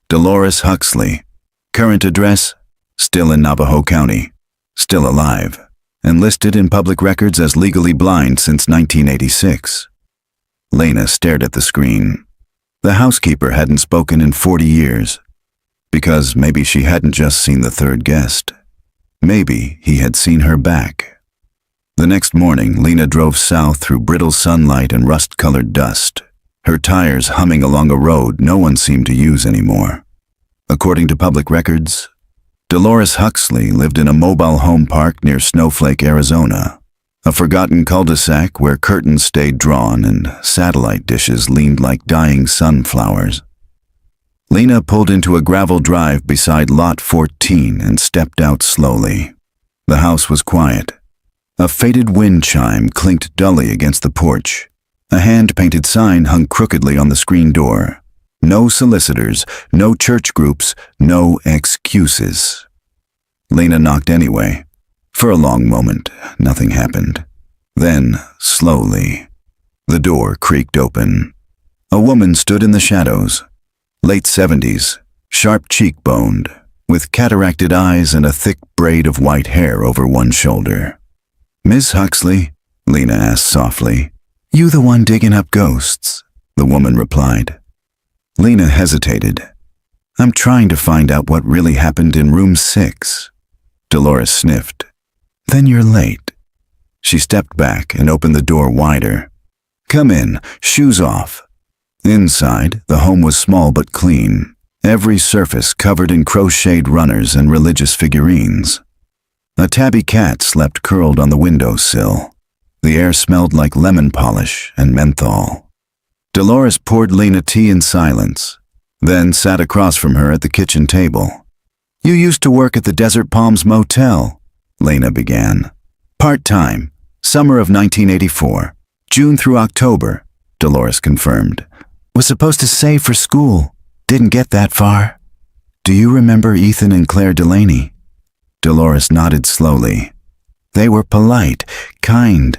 Dolores Huxley. Current address, still in Navajo County. Still alive. And listed in public records as legally blind since 1986. Lena stared at the screen. The housekeeper hadn't spoken in 40 years. Because maybe she hadn't just seen the third guest. Maybe he had seen her back. The next morning, Lena drove south through brittle sunlight and rust-colored dust, her tires humming along a road no one seemed to use anymore. According to public records, Dolores Huxley lived in a mobile home park near Snowflake, Arizona, a forgotten cul-de-sac where curtains stayed drawn and satellite dishes leaned like dying sunflowers. Lena pulled into a gravel drive beside Lot 14 and stepped out slowly. The house was quiet. A faded wind chime clinked dully against the porch. A hand-painted sign hung crookedly on the screen door. No solicitors, no church groups, no excuses. Lena knocked anyway. For a long moment, nothing happened. Then, slowly, the door creaked open. A woman stood in the shadows. Late 70s, sharp cheekboned, with cataracted eyes and a thick braid of white hair over one shoulder. Miss Huxley? Lena asked softly. You the one digging up ghosts? The woman replied. Lena hesitated. I'm trying to find out what really happened in room 6. Dolores sniffed. Then you're late. She stepped back and opened the door wider. Come in, shoes off. Inside, the home was small but clean, every surface covered in crocheted runners and religious figurines. A tabby cat slept curled on the windowsill. The air smelled like lemon polish and menthol. Dolores poured Lena tea in silence, then sat across from her at the kitchen table. You used to work at the Desert Palms Motel, Lena began. Part-time, summer of 1984, June through October, Dolores confirmed. Was supposed to save for school. Didn't get that far. Do you remember Ethan and Claire Delaney? Dolores nodded slowly. They were polite, kind.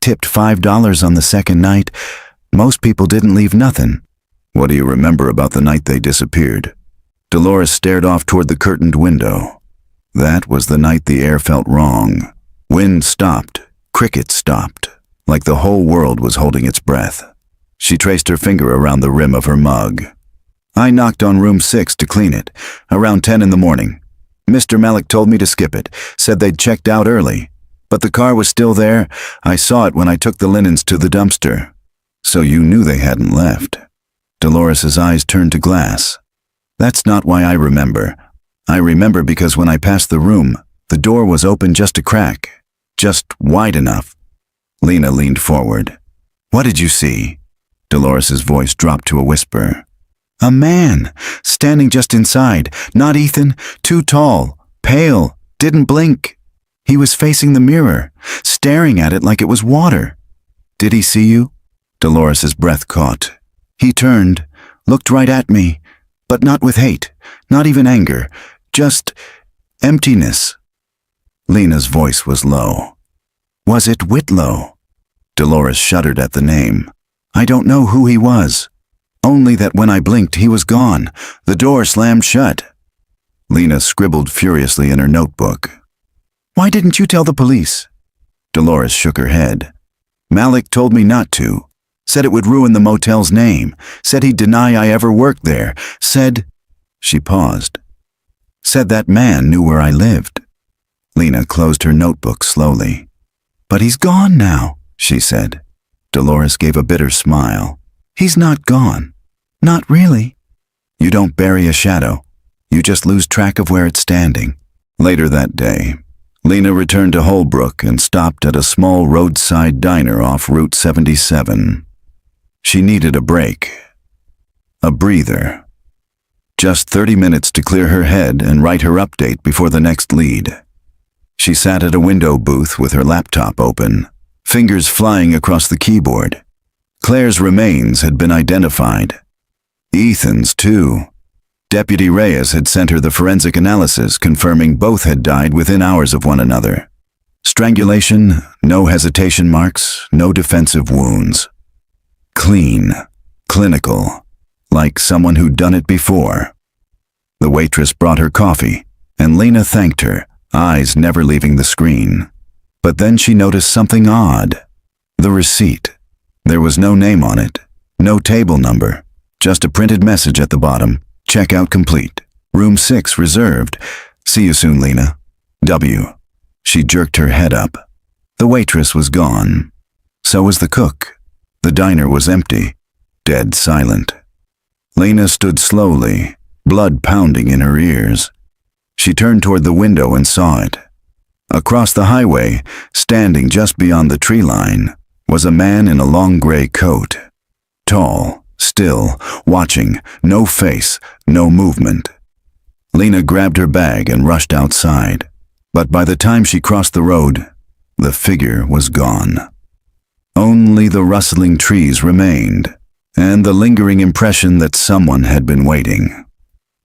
Tipped $5 on the second night. Most people didn't leave nothing. What do you remember about the night they disappeared? Dolores stared off toward the curtained window. That was the night the air felt wrong. Wind stopped. Crickets stopped. Like the whole world was holding its breath. She traced her finger around the rim of her mug. I knocked on room 6 to clean it, around 10 in the morning. Mr. Malik told me to skip it, said they'd checked out early. But the car was still there. I saw it when I took the linens to the dumpster. So you knew they hadn't left. Dolores's eyes turned to glass. That's not why I remember. I remember because when I passed the room, the door was open just a crack. Just wide enough. Lena leaned forward. What did you see? Dolores's voice dropped to a whisper. A man, standing just inside. Not Ethan, too tall, pale, didn't blink. He was facing the mirror, staring at it like it was water. Did he see you? Dolores's breath caught. He turned, looked right at me, but not with hate, not even anger, just emptiness. Lena's voice was low. Was it Whitlow? Dolores shuddered at the name. I don't know who he was. Only that when I blinked, he was gone. The door slammed shut. Lena scribbled furiously in her notebook. Why didn't you tell the police? Dolores shook her head. Malik told me not to. Said it would ruin the motel's name. Said he'd deny I ever worked there. Said... She paused. Said that man knew where I lived. Lena closed her notebook slowly. But he's gone now, she said. Dolores gave a bitter smile. He's not gone. Not really. You don't bury a shadow. You just lose track of where it's standing. Later that day, Lena returned to Holbrook and stopped at a small roadside diner off Route 77. She needed a break. A breather. Just 30 minutes to clear her head and write her update before the next lead. She sat at a window booth with her laptop open, fingers flying across the keyboard. Claire's remains had been identified. Ethan's, too. Deputy Reyes had sent her the forensic analysis confirming both had died within hours of one another. Strangulation, no hesitation marks, no defensive wounds. Clean, clinical, like someone who'd done it before. The waitress brought her coffee, and Lena thanked her, eyes never leaving the screen. But then she noticed something odd. The receipt. There was no name on it, no table number, just a printed message at the bottom. Checkout complete. Room 6 reserved. See you soon, Lena. W. She jerked her head up. The waitress was gone. So was the cook. The diner was empty, dead silent. Lena stood slowly, blood pounding in her ears. She turned toward the window and saw it. Across the highway, standing just beyond the tree line, was a man in a long gray coat. Tall, still, watching, no face, no movement. Lena grabbed her bag and rushed outside, but by the time she crossed the road, the figure was gone. Only the rustling trees remained, and the lingering impression that someone had been waiting.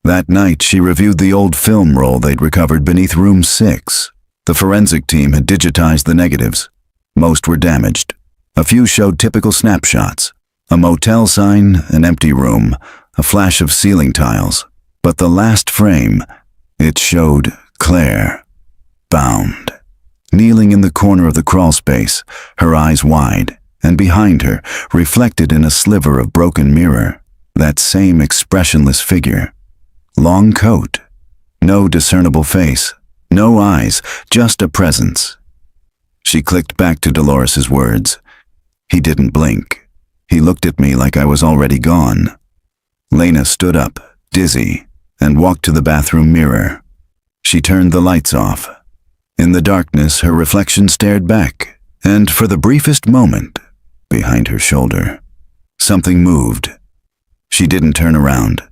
That night, she reviewed the old film roll they'd recovered beneath Room 6. The forensic team had digitized the negatives. Most were damaged. A few showed typical snapshots. A motel sign, an empty room, a flash of ceiling tiles. But the last frame, it showed Claire, bound, kneeling in the corner of the crawl space, her eyes wide, and behind her, reflected in a sliver of broken mirror, that same expressionless figure. Long coat, no discernible face, no eyes, just a presence. She clicked back to Dolores's words. He didn't blink. He looked at me like I was already gone. Lena stood up, dizzy, and walked to the bathroom mirror. She turned the lights off. In the darkness, her reflection stared back, and for the briefest moment, behind her shoulder, something moved. She didn't turn around.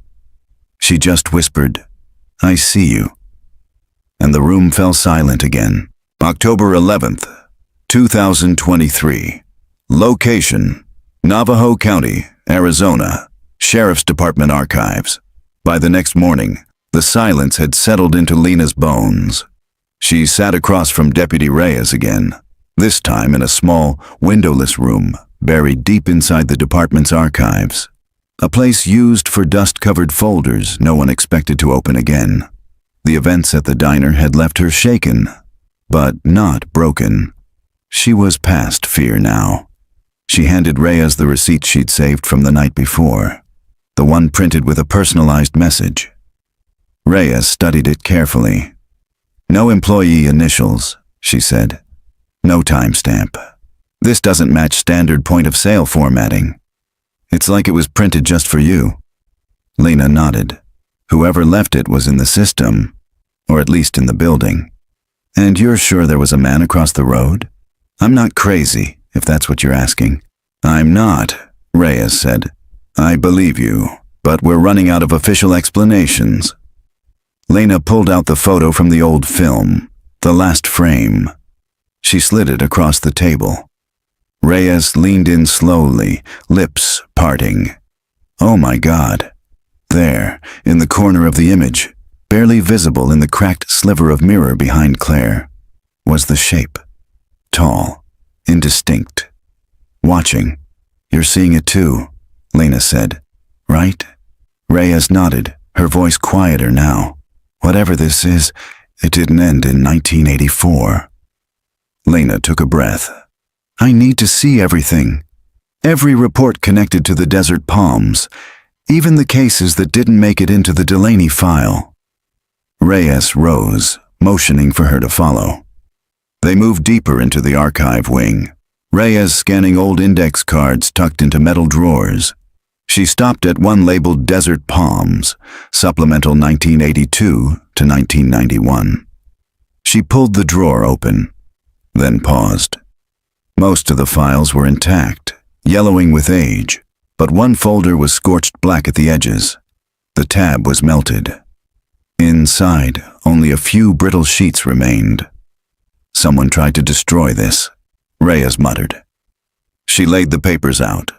She just whispered, I see you. And the room fell silent again. October 11th, 2023. Location, Navajo County, Arizona, Sheriff's Department Archives. By the next morning, the silence had settled into Lena's bones. She sat across from Deputy Reyes again, this time in a small, windowless room buried deep inside the department's archives. A place used for dust-covered folders no one expected to open again. The events at the diner had left her shaken, but not broken. She was past fear now. She handed Reyes the receipt she'd saved from the night before, the one printed with a personalized message. Reyes studied it carefully. No employee initials, she said. No timestamp. This doesn't match standard point-of-sale formatting. It's like it was printed just for you. Lena nodded. Whoever left it was in the system, or at least in the building. And you're sure there was a man across the road? I'm not crazy, if that's what you're asking. I'm not, Reyes said. I believe you, but we're running out of official explanations. Lena pulled out the photo from the old film, the last frame. She slid it across the table. Reyes leaned in slowly, lips parting. Oh my God. There, in the corner of the image, barely visible in the cracked sliver of mirror behind Claire, was the shape. Tall, indistinct. Watching. You're seeing it too, Lena said. Right? Reyes nodded, her voice quieter now. Whatever this is, it didn't end in 1984. Lena took a breath. I need to see everything. Every report connected to the desert palms, even the cases that didn't make it into the Delaney file. Reyes rose, motioning for her to follow. They moved deeper into the archive wing, Reyes scanning old index cards tucked into metal drawers. She stopped at one labeled Desert Palms, supplemental 1982 to 1991. She pulled the drawer open, then paused. Most of the files were intact, yellowing with age, but one folder was scorched black at the edges. The tab was melted. Inside, only a few brittle sheets remained. Someone tried to destroy this, Reyes muttered. She laid the papers out.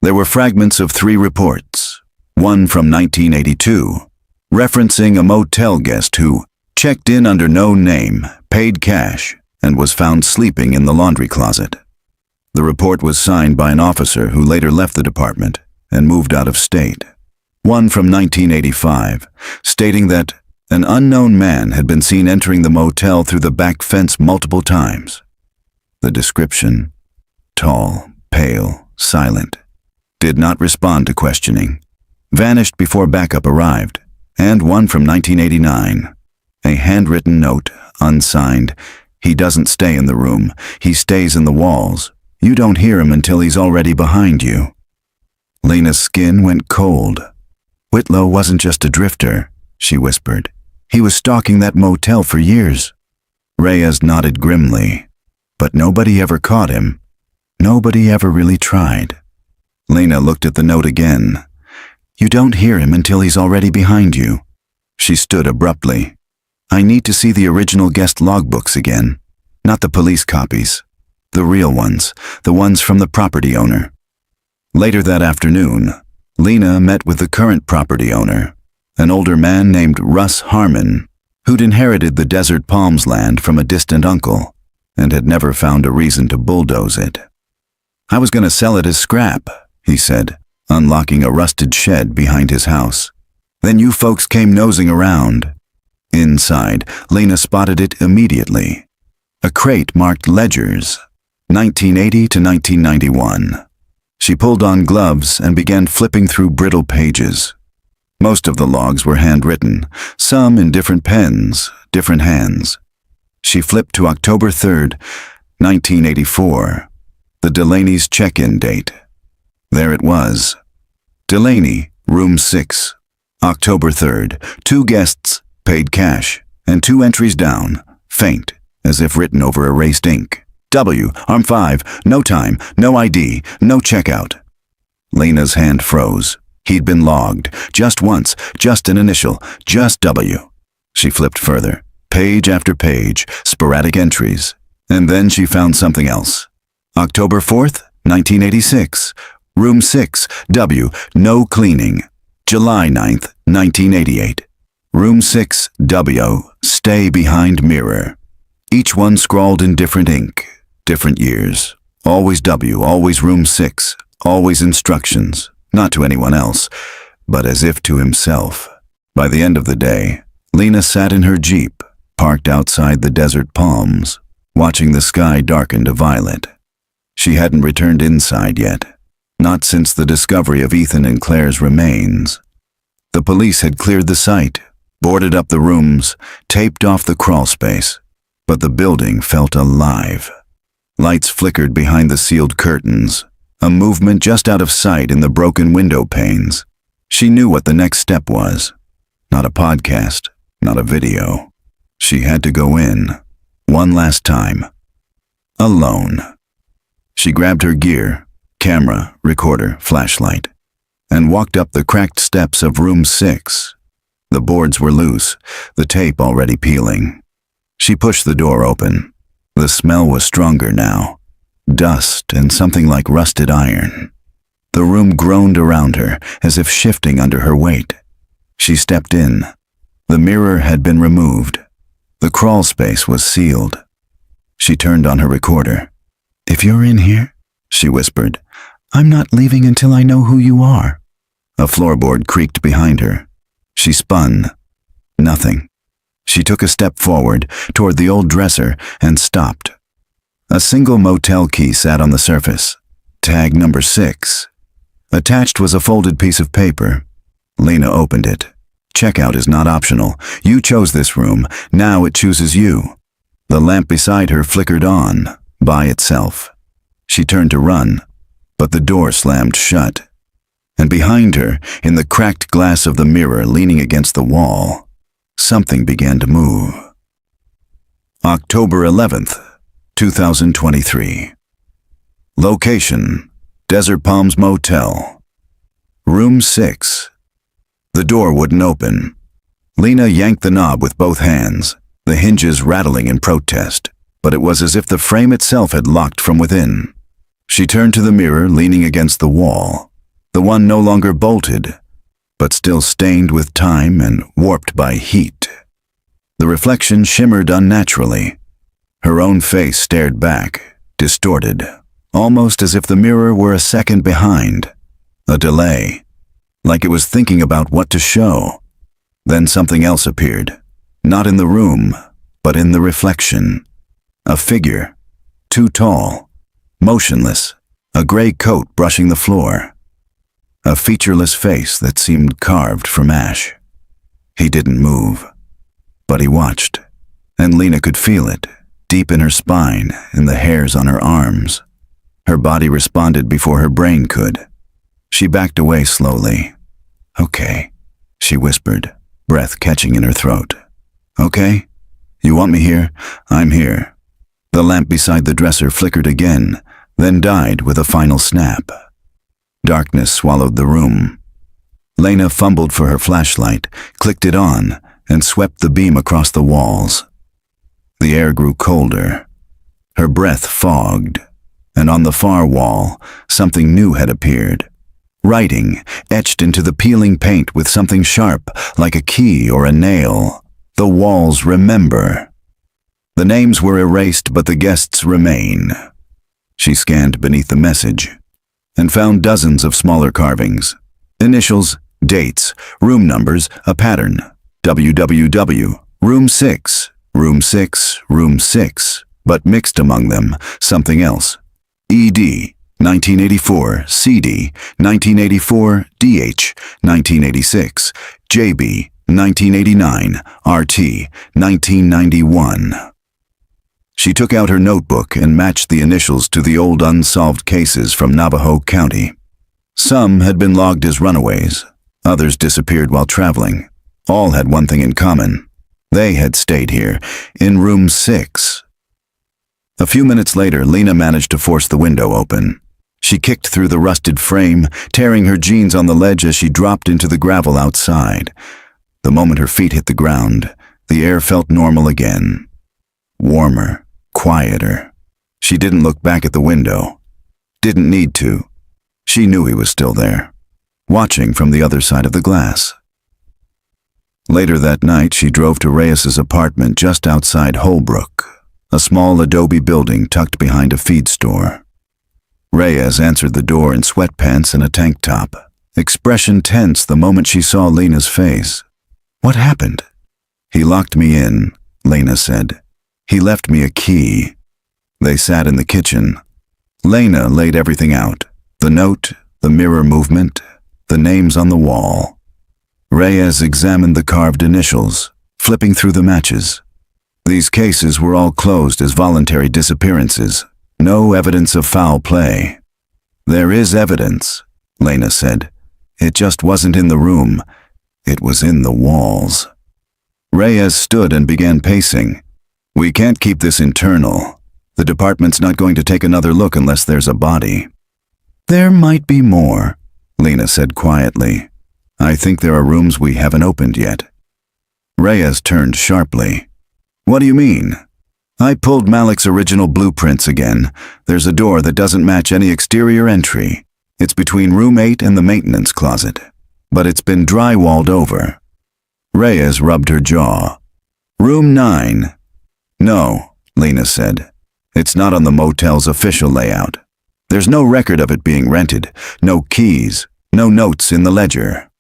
There were fragments of 3 reports, one from 1982, referencing a motel guest who checked in under no name, paid cash, and was found sleeping in the laundry closet. The report was signed by an officer who later left the department and moved out of state. One from 1985, stating that an unknown man had been seen entering the motel through the back fence multiple times. The description, tall, pale, silent, did not respond to questioning, vanished before backup arrived, and one from 1989, a handwritten note, unsigned. He doesn't stay in the room, he stays in the walls. You don't hear him until he's already behind you. Lena's skin went cold. Whitlow wasn't just a drifter, she whispered. He was stalking that motel for years. Reyes nodded grimly. But nobody ever caught him. Nobody ever really tried. Lena looked at the note again. You don't hear him until he's already behind you. She stood abruptly. I need to see the original guest logbooks again, not the police copies. The real ones, the ones from the property owner. Later that afternoon, Lena met with the current property owner, an older man named Russ Harmon, who'd inherited the Desert Palms land from a distant uncle and had never found a reason to bulldoze it. I was going to sell it as scrap, he said, unlocking a rusted shed behind his house. Then you folks came nosing around. Inside, Lena spotted it immediately. A crate marked Ledgers, 1980 to 1991. She pulled on gloves and began flipping through brittle pages. Most of the logs were handwritten, some in different pens, different hands. She flipped to October 3rd, 1984, the Delaney's check-in date. There it was. Delaney, room 6, October 3rd, 2 guests, paid cash, and 2 entries down, faint, as if written over erased ink. W, arm 5, no time, no ID, no checkout. Lena's hand froze. He'd been logged, just once, just an initial, just W. She flipped further, page after page, sporadic entries, and then she found something else. October 4th, 1986, room 6, W, no cleaning. July 9th, 1988, room 6, W, stay behind mirror. Each one scrawled in different ink. Different years. Always W, always room 6, always instructions, not to anyone else, but as if to himself. By the end of the day, Lena sat in her Jeep, parked outside the Desert Palms, watching the sky darken to violet. She hadn't returned inside yet, not since the discovery of Ethan and Claire's remains. The police had cleared the site, boarded up the rooms, taped off the crawl space, but the building felt alive. Lights flickered behind the sealed curtains, a movement just out of sight in the broken window panes. She knew what the next step was. Not a podcast, not a video. She had to go in, one last time. Alone. She grabbed her gear, camera, recorder, flashlight, and walked up the cracked steps of room 6. The boards were loose, the tape already peeling. She pushed the door open. The smell was stronger now. Dust and something like rusted iron. The room groaned around her, as if shifting under her weight. She stepped in. The mirror had been removed. The crawl space was sealed. She turned on her recorder. "If you're in here," she whispered, "I'm not leaving until I know who you are." A floorboard creaked behind her. She spun. Nothing. She took a step forward, toward the old dresser, and stopped. A single motel key sat on the surface. Tag number 6. Attached was a folded piece of paper. Lena opened it. "Checkout is not optional. You chose this room. Now it chooses you." The lamp beside her flickered on, by itself. She turned to run, but the door slammed shut. And behind her, in the cracked glass of the mirror leaning against the wall, something began to move. October 11th, 2023. Location: Desert Palms Motel. Room 6. The door wouldn't open. Lena yanked the knob with both hands, the hinges rattling in protest, but it was as if the frame itself had locked from within. She turned to the mirror leaning against the wall, the one no longer bolted, but still stained with time and warped by heat. The reflection shimmered unnaturally. Her own face stared back, distorted, almost as if the mirror were a second behind. A delay, like it was thinking about what to show. Then something else appeared, not in the room, but in the reflection. A figure, too tall, motionless, a gray coat brushing the floor. A featureless face that seemed carved from ash. He didn't move, but he watched, and Lena could feel it, deep in her spine, in the hairs on her arms. Her body responded before her brain could. She backed away slowly. "Okay," she whispered, breath catching in her throat. "Okay? You want me here? I'm here." The lamp beside the dresser flickered again, then died with a final snap. Darkness swallowed the room. Lena fumbled for her flashlight, clicked it on, and swept the beam across the walls. The air grew colder. Her breath fogged, and on the far wall, something new had appeared. Writing, etched into the peeling paint with something sharp, like a key or a nail. "The walls remember." The names were erased, but the guests remain. She scanned beneath the message, and found dozens of smaller carvings. Initials, dates, room numbers, a pattern. www, room 6, room 6, room 6, but mixed among them, something else. ED, 1984, CD, 1984, DH, 1986, JB, 1989, RT, 1991. She took out her notebook and matched the initials to the old unsolved cases from Navajo County. Some had been logged as runaways. Others disappeared while traveling. All had one thing in common. They had stayed here, in room 6. A few minutes later, Lena managed to force the window open. She kicked through the rusted frame, tearing her jeans on the ledge as she dropped into the gravel outside. The moment her feet hit the ground, the air felt normal again. Warmer. Quieter. She didn't look back at the window. Didn't need to. She knew he was still there, watching from the other side of the glass. Later that night, she drove to Reyes's apartment just outside Holbrook, a small adobe building tucked behind a feed store. Reyes answered the door in sweatpants and a tank top, expression tense the moment she saw Lena's face. "What happened?" "He locked me in," Lena said. "He left me a key." They sat in the kitchen. Lena laid everything out. The note, the mirror movement, the names on the wall. Reyes examined the carved initials, flipping through the matches. These cases were all closed as voluntary disappearances. No evidence of foul play. There is evidence, Lena said. It just wasn't in the room. It was in the walls. Reyes stood and began pacing. We can't keep this internal. The department's not going to take another look unless there's a body. There might be more, Lena said quietly. I think there are rooms we haven't opened yet. Reyes turned sharply. What do you mean? I pulled Malik's original blueprints again. There's a door that doesn't match any exterior entry. It's between room 8 and the maintenance closet, but it's been drywalled over. Reyes rubbed her jaw. Room 9. No, Lena said. It's not on the motel's official layout. There's no record of it being rented, no keys, no notes in the ledger.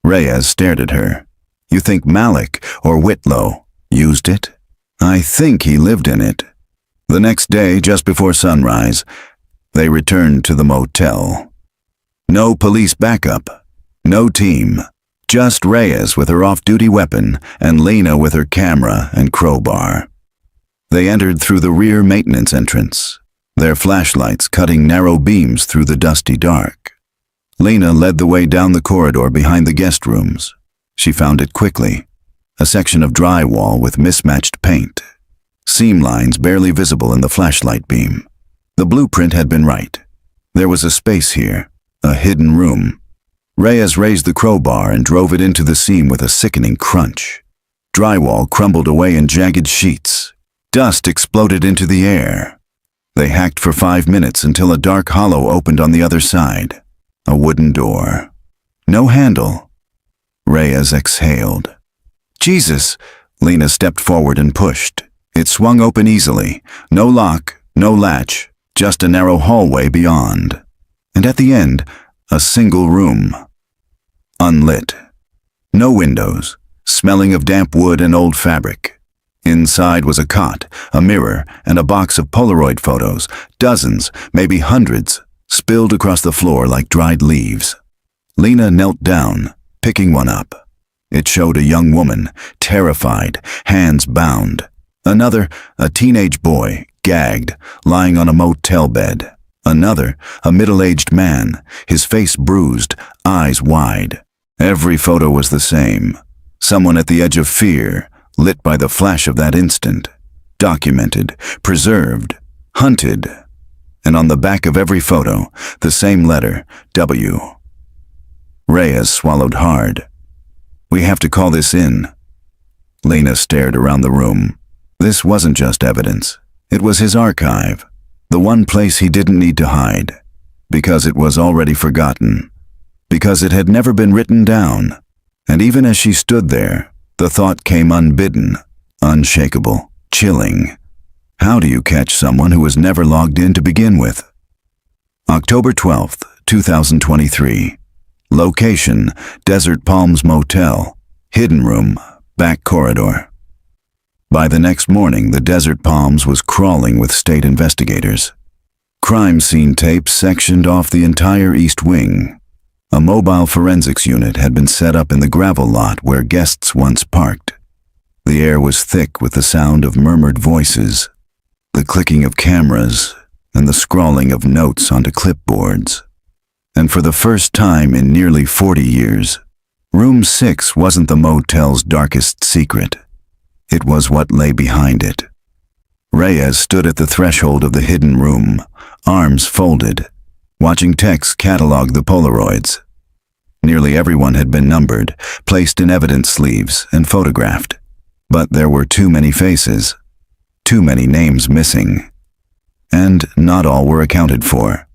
Reyes stared at her. You think Malik or Whitlow used it? I think he lived in it. The next day, just before sunrise, they returned to the motel. No police backup, no team, just Reyes with her off-duty weapon and Lena with her camera and crowbar. They entered through the rear maintenance entrance, their flashlights cutting narrow beams through the dusty dark. Lena led the way down the corridor behind the guest rooms. She found it quickly, a section of drywall with mismatched paint, seam lines barely visible in the flashlight beam. The blueprint had been right. There was a space here, a hidden room. Reyes raised the crowbar and drove it into the seam with a sickening crunch. Drywall crumbled away in jagged sheets. Dust exploded into the air. They hacked for 5 minutes until a dark hollow opened on the other side. A wooden door. No handle. Reyes exhaled. Jesus! Lena stepped forward and pushed. It swung open easily. No lock, no latch, just a narrow hallway beyond. And at the end, a single room. Unlit. No windows, smelling of damp wood and old fabric. Inside was a cot, a mirror, and a box of Polaroid photos, dozens, maybe hundreds, spilled across the floor like dried leaves. Lena knelt down, picking one up. It showed a young woman, terrified, hands bound. Another, a teenage boy, gagged, lying on a motel bed. Another, a middle-aged man, his face bruised, eyes wide. Every photo was the same. Someone at the edge of fear, lit by the flash of that instant. Documented, preserved, hunted. And on the back of every photo, the same letter, W. Reyes swallowed hard. We have to call this in. Lena stared around the room. This wasn't just evidence. It was his archive, the one place he didn't need to hide, because it was already forgotten, because it had never been written down. And even as she stood there, the thought came unbidden, unshakable, chilling. How do you catch someone who was never logged in to begin with? October 12th, 2023. Location, Desert Palms Motel. Hidden room, back corridor. By the next morning, the Desert Palms was crawling with state investigators. Crime scene tapes sectioned off the entire east wing. A mobile forensics unit had been set up in the gravel lot where guests once parked. The air was thick with the sound of murmured voices, the clicking of cameras, and the scrawling of notes onto clipboards. And for the first time in nearly 40 years, Room 6 wasn't the motel's darkest secret. It was what lay behind it. Reyes stood at the threshold of the hidden room, arms folded, watching techs catalog the Polaroids. Nearly everyone had been numbered, placed in evidence sleeves, and photographed. But there were too many faces, too many names missing. And not all were accounted for.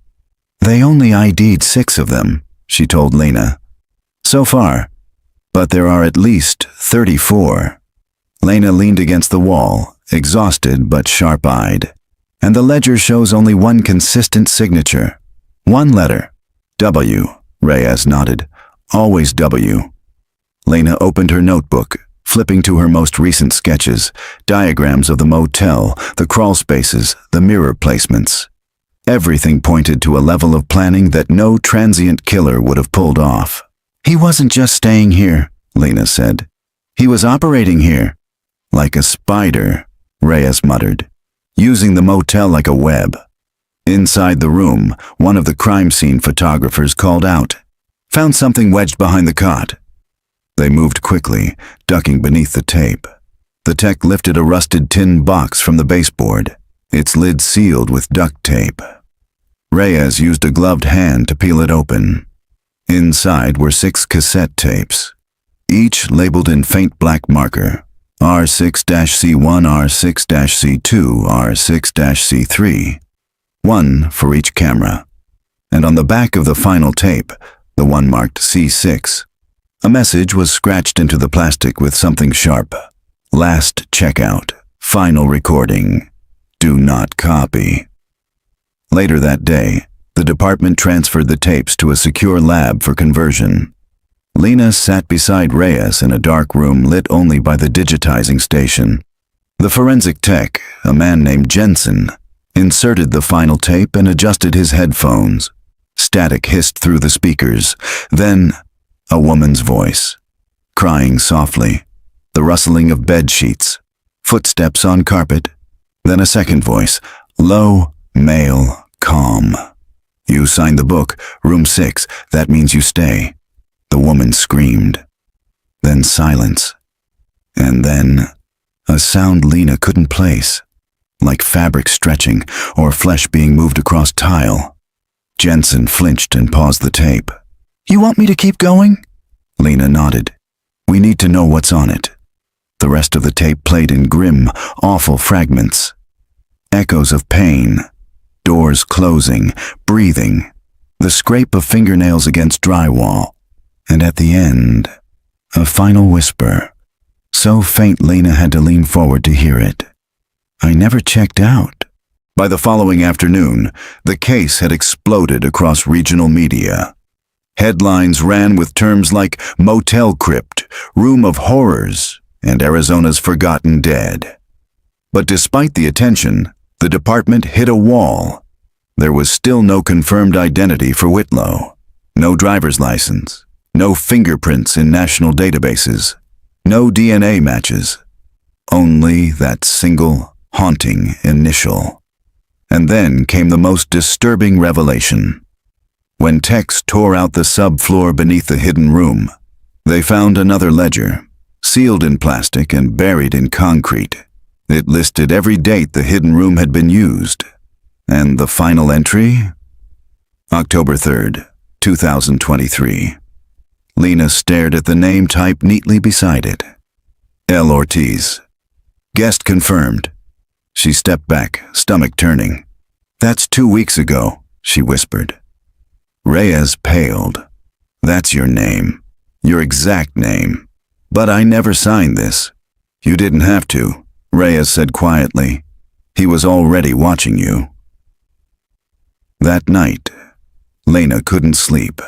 They only ID'd 6 of them, she told Lena. So far, but there are at least 34. Lena leaned against the wall, exhausted but sharp-eyed. And the ledger shows only one consistent signature. One letter. W. Reyes nodded. Always W. Lena opened her notebook, flipping to her most recent sketches, diagrams of the motel, the crawl spaces, the mirror placements. Everything pointed to a level of planning that no transient killer would have pulled off. He wasn't just staying here, Lena said. He was operating here. Like a spider, Reyes muttered. Using the motel like a web. Inside the room, one of the crime scene photographers called out, "Found something wedged behind the cot." They moved quickly, ducking beneath the tape. The tech lifted a rusted tin box from the baseboard, its lid sealed with duct tape. Reyes used a gloved hand to peel it open. Inside were 6 cassette tapes, each labeled in faint black marker, R6-C1, R6-C2, R6-C3, one for each camera. And on the back of the final tape, the one marked C6, a message was scratched into the plastic with something sharp. "Last checkout. Final recording. Do not copy." Later that day, the department transferred the tapes to a secure lab for conversion. Lena sat beside Reyes in a dark room lit only by the digitizing station. The forensic tech, a man named Jensen, inserted the final tape and adjusted his headphones. Static hissed through the speakers. Then, a woman's voice, crying softly, the rustling of bed sheets, footsteps on carpet. Then a second voice, low, male, calm. "You signed the book, room 6, that means you stay." The woman screamed. Then silence. And then a sound Lena couldn't place, like fabric stretching or flesh being moved across tile. Jensen flinched and paused the tape. "You want me to keep going?" Lena nodded. "We need to know what's on it." The rest of the tape played in grim, awful fragments. Echoes of pain, doors closing, breathing, the scrape of fingernails against drywall, and at the end, a final whisper, so faint Lena had to lean forward to hear it. "I never checked out." By the following afternoon, the case had exploded across regional media. Headlines ran with terms like Motel Crypt, Room of Horrors, and Arizona's Forgotten Dead. But despite the attention, the department hit a wall. There was still no confirmed identity for Whitlow. No driver's license. No fingerprints in national databases. No DNA matches. Only that single, haunting initial. And then came the most disturbing revelation. When techs tore out the subfloor beneath the hidden room, they found another ledger, sealed in plastic and buried in concrete. It listed every date the hidden room had been used. And the final entry? October 3rd, 2023. Lena stared at the name typed neatly beside it. L. Ortiz. Guest confirmed. She stepped back, stomach turning. "That's 2 weeks ago," she whispered. Reyes paled. "That's your name. Your exact name. But I never signed this." "You didn't have to," Reyes said quietly. "He was already watching you." That night, Lena couldn't sleep.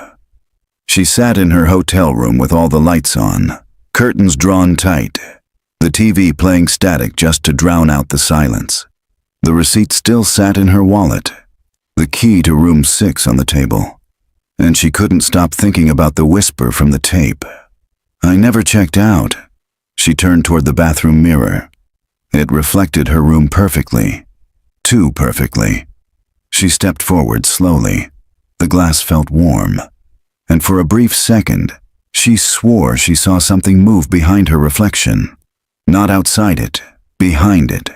She sat in her hotel room with all the lights on, curtains drawn tight, the TV playing static just to drown out the silence. The receipt still sat in her wallet, the key to room 6 on the table, and she couldn't stop thinking about the whisper from the tape. "I never checked out." She turned toward the bathroom mirror. It reflected her room perfectly, too perfectly. She stepped forward slowly. The glass felt warm, and for a brief second, she swore she saw something move behind her reflection. Not outside it, behind it.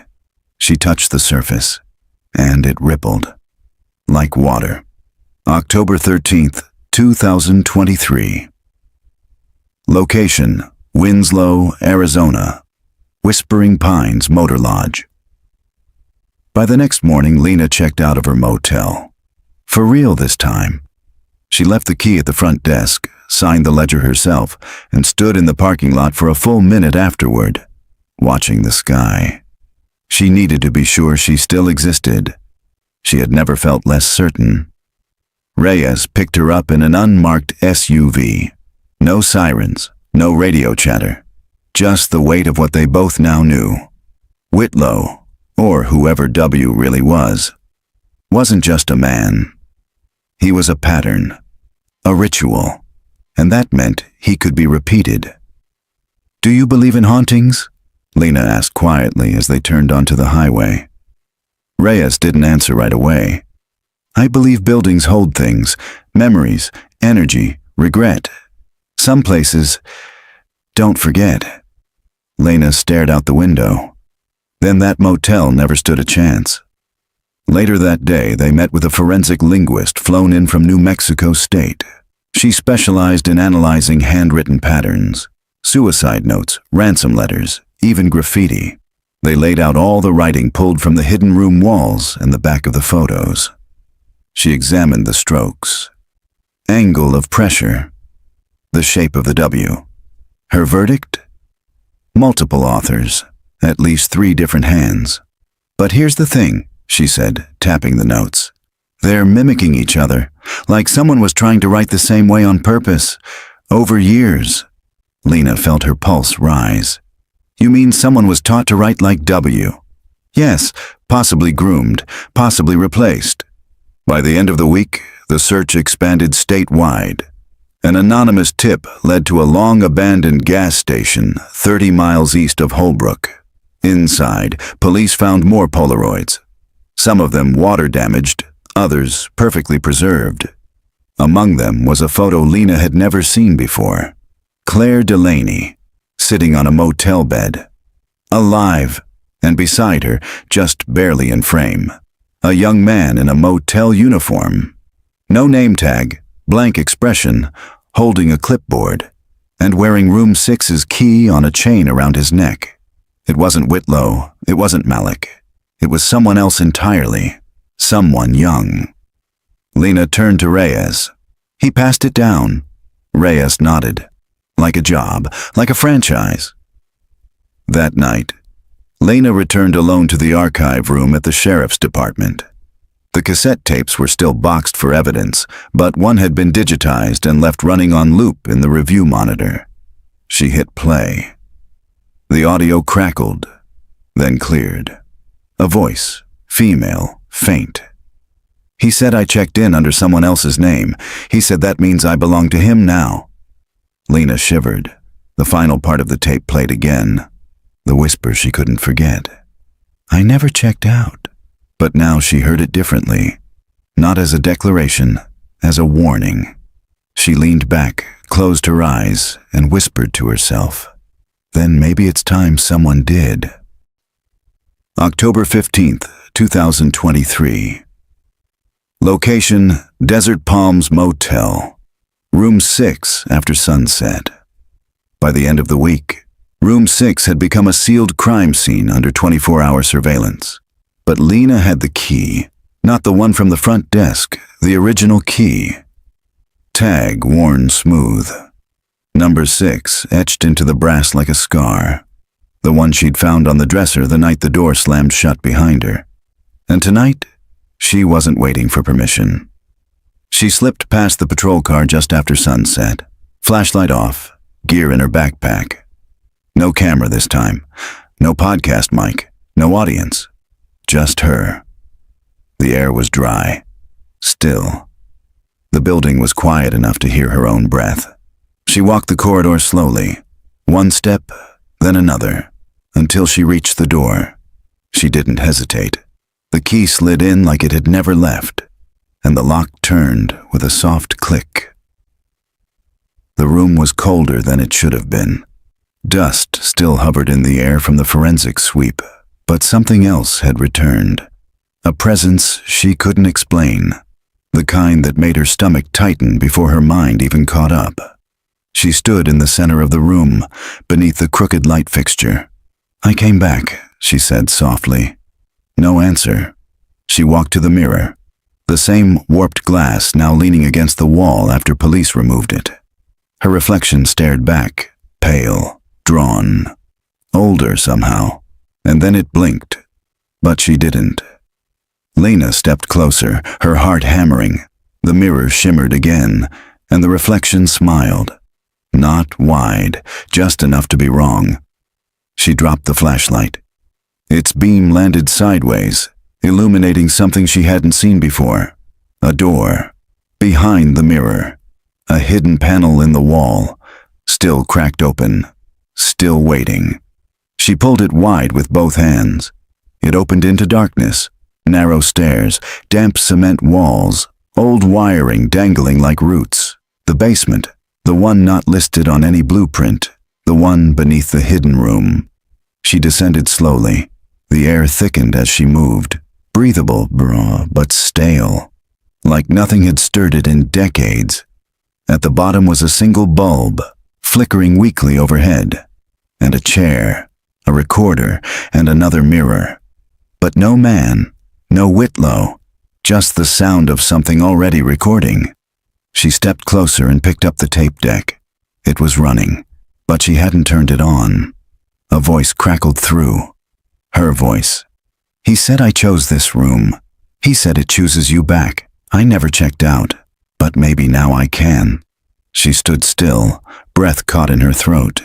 She touched the surface, and it rippled, like water. October 13th, 2023. Location, Winslow, Arizona. Whispering Pines Motor Lodge. By the next morning, Lena checked out of her motel. For real this time. She left the key at the front desk, signed the ledger herself, and stood in the parking lot for a full minute afterward, watching the sky. She needed to be sure she still existed. She had never felt less certain. Reyes picked her up in an unmarked SUV. No sirens, no radio chatter. Just the weight of what they both now knew. Whitlow, or whoever W really was, wasn't just a man. He was a pattern, a ritual, and that meant he could be repeated. "Do you believe in hauntings?" Lena asked quietly as they turned onto the highway. Reyes didn't answer right away. I believe buildings hold things, memories, energy, regret. Some places don't forget. Lena stared out the window. Then that motel never stood a chance. Later that day, they met with a forensic linguist flown in from New Mexico State. She specialized in analyzing handwritten patterns, suicide notes, ransom letters, even graffiti. They laid out all the writing pulled from the hidden room walls and the back of the photos. She examined the strokes, angle of pressure, the shape of the W. Her verdict? Multiple authors, at least 3 different hands. But here's the thing, she said, tapping the notes. They're mimicking each other, like someone was trying to write the same way on purpose, over years. Lena felt her pulse rise. You mean someone was taught to write like W? Yes, possibly groomed, possibly replaced. By the end of the week, the search expanded statewide. An anonymous tip led to a long-abandoned gas station 30 miles east of Holbrook. Inside, police found more Polaroids. Some of them water-damaged, others perfectly preserved. Among them was a photo Lena had never seen before. Claire Delaney, sitting on a motel bed. Alive, and beside her, just barely in frame, a young man in a motel uniform. No name tag, blank expression, holding a clipboard, and wearing room 6's key on a chain around his neck. It wasn't Whitlow, it wasn't Malik. It was someone else entirely, someone young. Lena turned to Reyes. He passed it down. Reyes nodded. Like a job, like a franchise. That night, Lena returned alone to the archive room at the sheriff's department. The cassette tapes were still boxed for evidence, but one had been digitized and left running on loop in the review monitor. She hit play. The audio crackled, then cleared. A voice, female, faint. He said I checked in under someone else's name. He said that means I belong to him now. Lena shivered. The final part of the tape played again. The whisper she couldn't forget. I never checked out. But now she heard it differently. Not as a declaration, as a warning. She leaned back, closed her eyes, and whispered to herself. Then maybe it's time someone did. October 15th, 2023. Location, Desert Palms Motel. Room 6 after sunset. By the end of the week, Room 6 had become a sealed crime scene under 24-hour surveillance. But Lena had the key, not the one from the front desk, the original key. Tag worn smooth. Number 6 etched into the brass like a scar. The one she'd found on the dresser the night the door slammed shut behind her. And tonight, she wasn't waiting for permission. She slipped past the patrol car just after sunset, flashlight off, gear in her backpack. No camera this time, no podcast mic, no audience, just her. The air was dry, still. The building was quiet enough to hear her own breath. She walked the corridor slowly, one step, then another, until she reached the door. She didn't hesitate. The key slid in like it had never left, and the lock turned with a soft click. The room was colder than it should have been. Dust still hovered in the air from the forensic sweep, but something else had returned. A presence she couldn't explain, the kind that made her stomach tighten before her mind even caught up. She stood in the center of the room, beneath the crooked light fixture. I came back, she said softly. No answer. She walked to the mirror, the same warped glass now leaning against the wall after police removed it. Her reflection stared back, pale, drawn, older somehow, and then it blinked. But she didn't. Lena stepped closer, her heart hammering. The mirror shimmered again, and the reflection smiled. Not wide, just enough to be wrong. She dropped the flashlight. Its beam landed sideways, illuminating something she hadn't seen before. A door. Behind the mirror. A hidden panel in the wall. Still cracked open. Still waiting. She pulled it wide with both hands. It opened into darkness. Narrow stairs, damp cement walls, old wiring dangling like roots. The basement, the one not listed on any blueprint, the one beneath the hidden room. She descended slowly. The air thickened as she moved. Breathable, but stale. Like nothing had stirred it in decades. At the bottom was a single bulb, flickering weakly overhead, and a chair, a recorder, and another mirror. But no man, no Whitlow, just the sound of something already recording. She stepped closer and picked up the tape deck. It was running, but she hadn't turned it on. A voice crackled through. Her voice. "He said I chose this room. He said it chooses you back. I never checked out, but maybe now I can." She stood still, breath caught in her throat.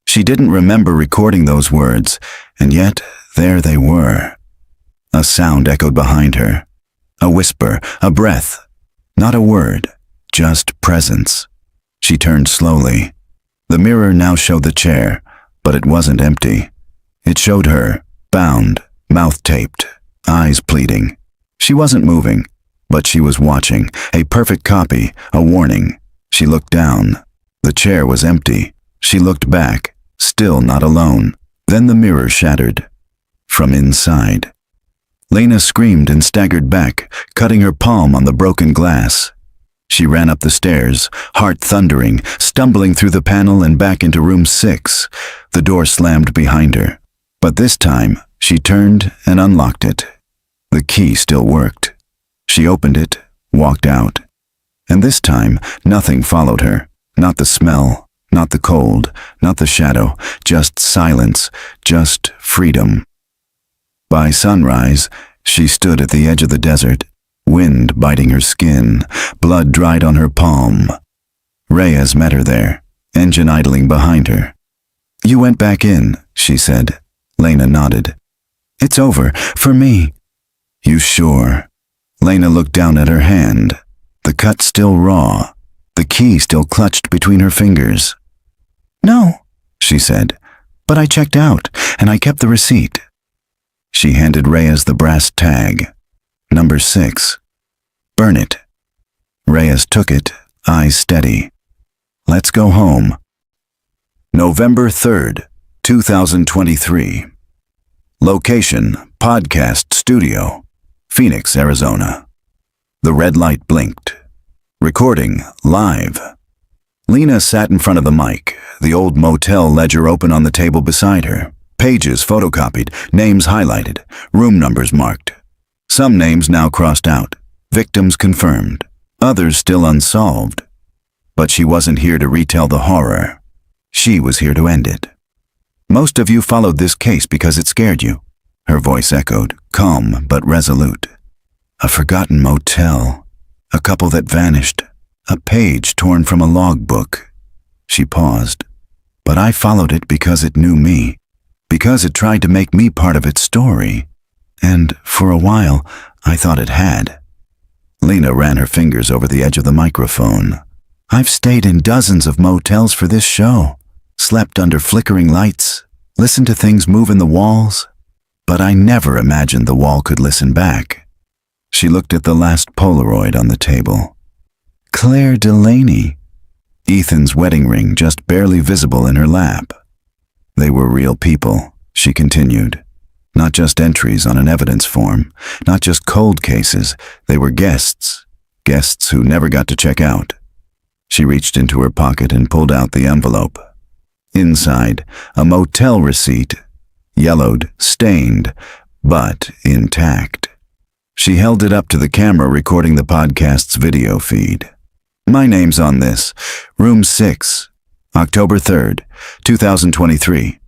She didn't remember recording those words, and yet there they were. A sound echoed behind her. A whisper, a breath. Not a word, just presence. She turned slowly. The mirror now showed the chair, but it wasn't empty. It showed her, bound, mouth taped, eyes pleading. She wasn't moving, but she was watching, a perfect copy, a warning. She looked down. The chair was empty. She looked back, still not alone. Then the mirror shattered. From inside. Lena screamed and staggered back, cutting her palm on the broken glass. She ran up the stairs, heart thundering, stumbling through the panel and back into room 6. The door slammed behind her. But this time, she turned and unlocked it. The key still worked. She opened it, walked out. And this time, nothing followed her. Not the smell, not the cold, not the shadow, just silence, just freedom. By sunrise, she stood at the edge of the desert, wind biting her skin, blood dried on her palm. Reyes met her there, engine idling behind her. "You went back in," she said. Lena nodded. "It's over, for me." "You sure?" Lena looked down at her hand. The cut still raw, the key still clutched between her fingers. "No," she said, "but I checked out, and I kept the receipt." She handed Reyes the brass tag. Number 6. "Burn it." Reyes took it, eyes steady. "Let's go home." November 3rd, 2023. Location, Podcast Studio, Phoenix, Arizona. The red light blinked. Recording, live. Lena sat in front of the mic, the old motel ledger open on the table beside her. Pages photocopied, names highlighted, room numbers marked. Some names now crossed out, victims confirmed, others still unsolved. But she wasn't here to retell the horror. She was here to end it. "Most of you followed this case because it scared you," her voice echoed, calm but resolute. "A forgotten motel, a couple that vanished, a page torn from a logbook." She paused. "But I followed it because it knew me, because it tried to make me part of its story. And for a while, I thought it had." Lena ran her fingers over the edge of the microphone. "I've stayed in dozens of motels for this show, slept under flickering lights, listened to things move in the walls, but I never imagined the wall could listen back." She looked at the last Polaroid on the table. Claire Delaney. Ethan's wedding ring just barely visible in her lap. They were real people, she continued. Not just entries on an evidence form, not just cold cases. They were guests who never got to check out. She reached into her pocket and pulled out the envelope. Inside, a motel receipt, yellowed, stained, but intact. She held it up to the camera recording the podcast's video feed. "My name's on this, room 6, October 3rd, 2023,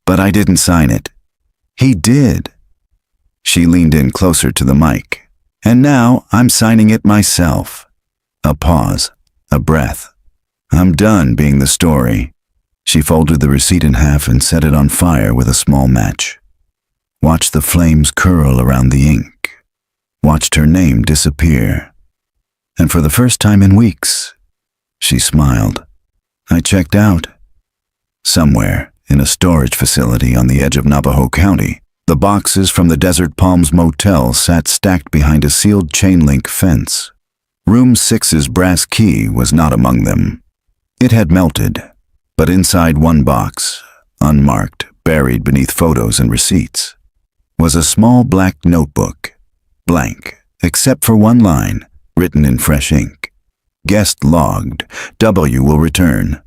but I didn't sign it." "He did." She leaned in closer to the mic. "And now I'm signing it myself." A pause, a breath. "I'm done being the story." She folded the receipt in half and set it on fire with a small match. Watched the flames curl around the ink. Watched her name disappear. And for the first time in weeks, she smiled. "I checked out. Somewhere in a storage facility on the edge of Navajo County, The boxes from the Desert Palms Motel sat stacked behind a sealed chain-link fence. Room 6's brass key was not among them. It had melted, but inside one box, unmarked, buried beneath photos and receipts, was a small black notebook, blank, except for one line, written in fresh ink. Guest logged. W will return.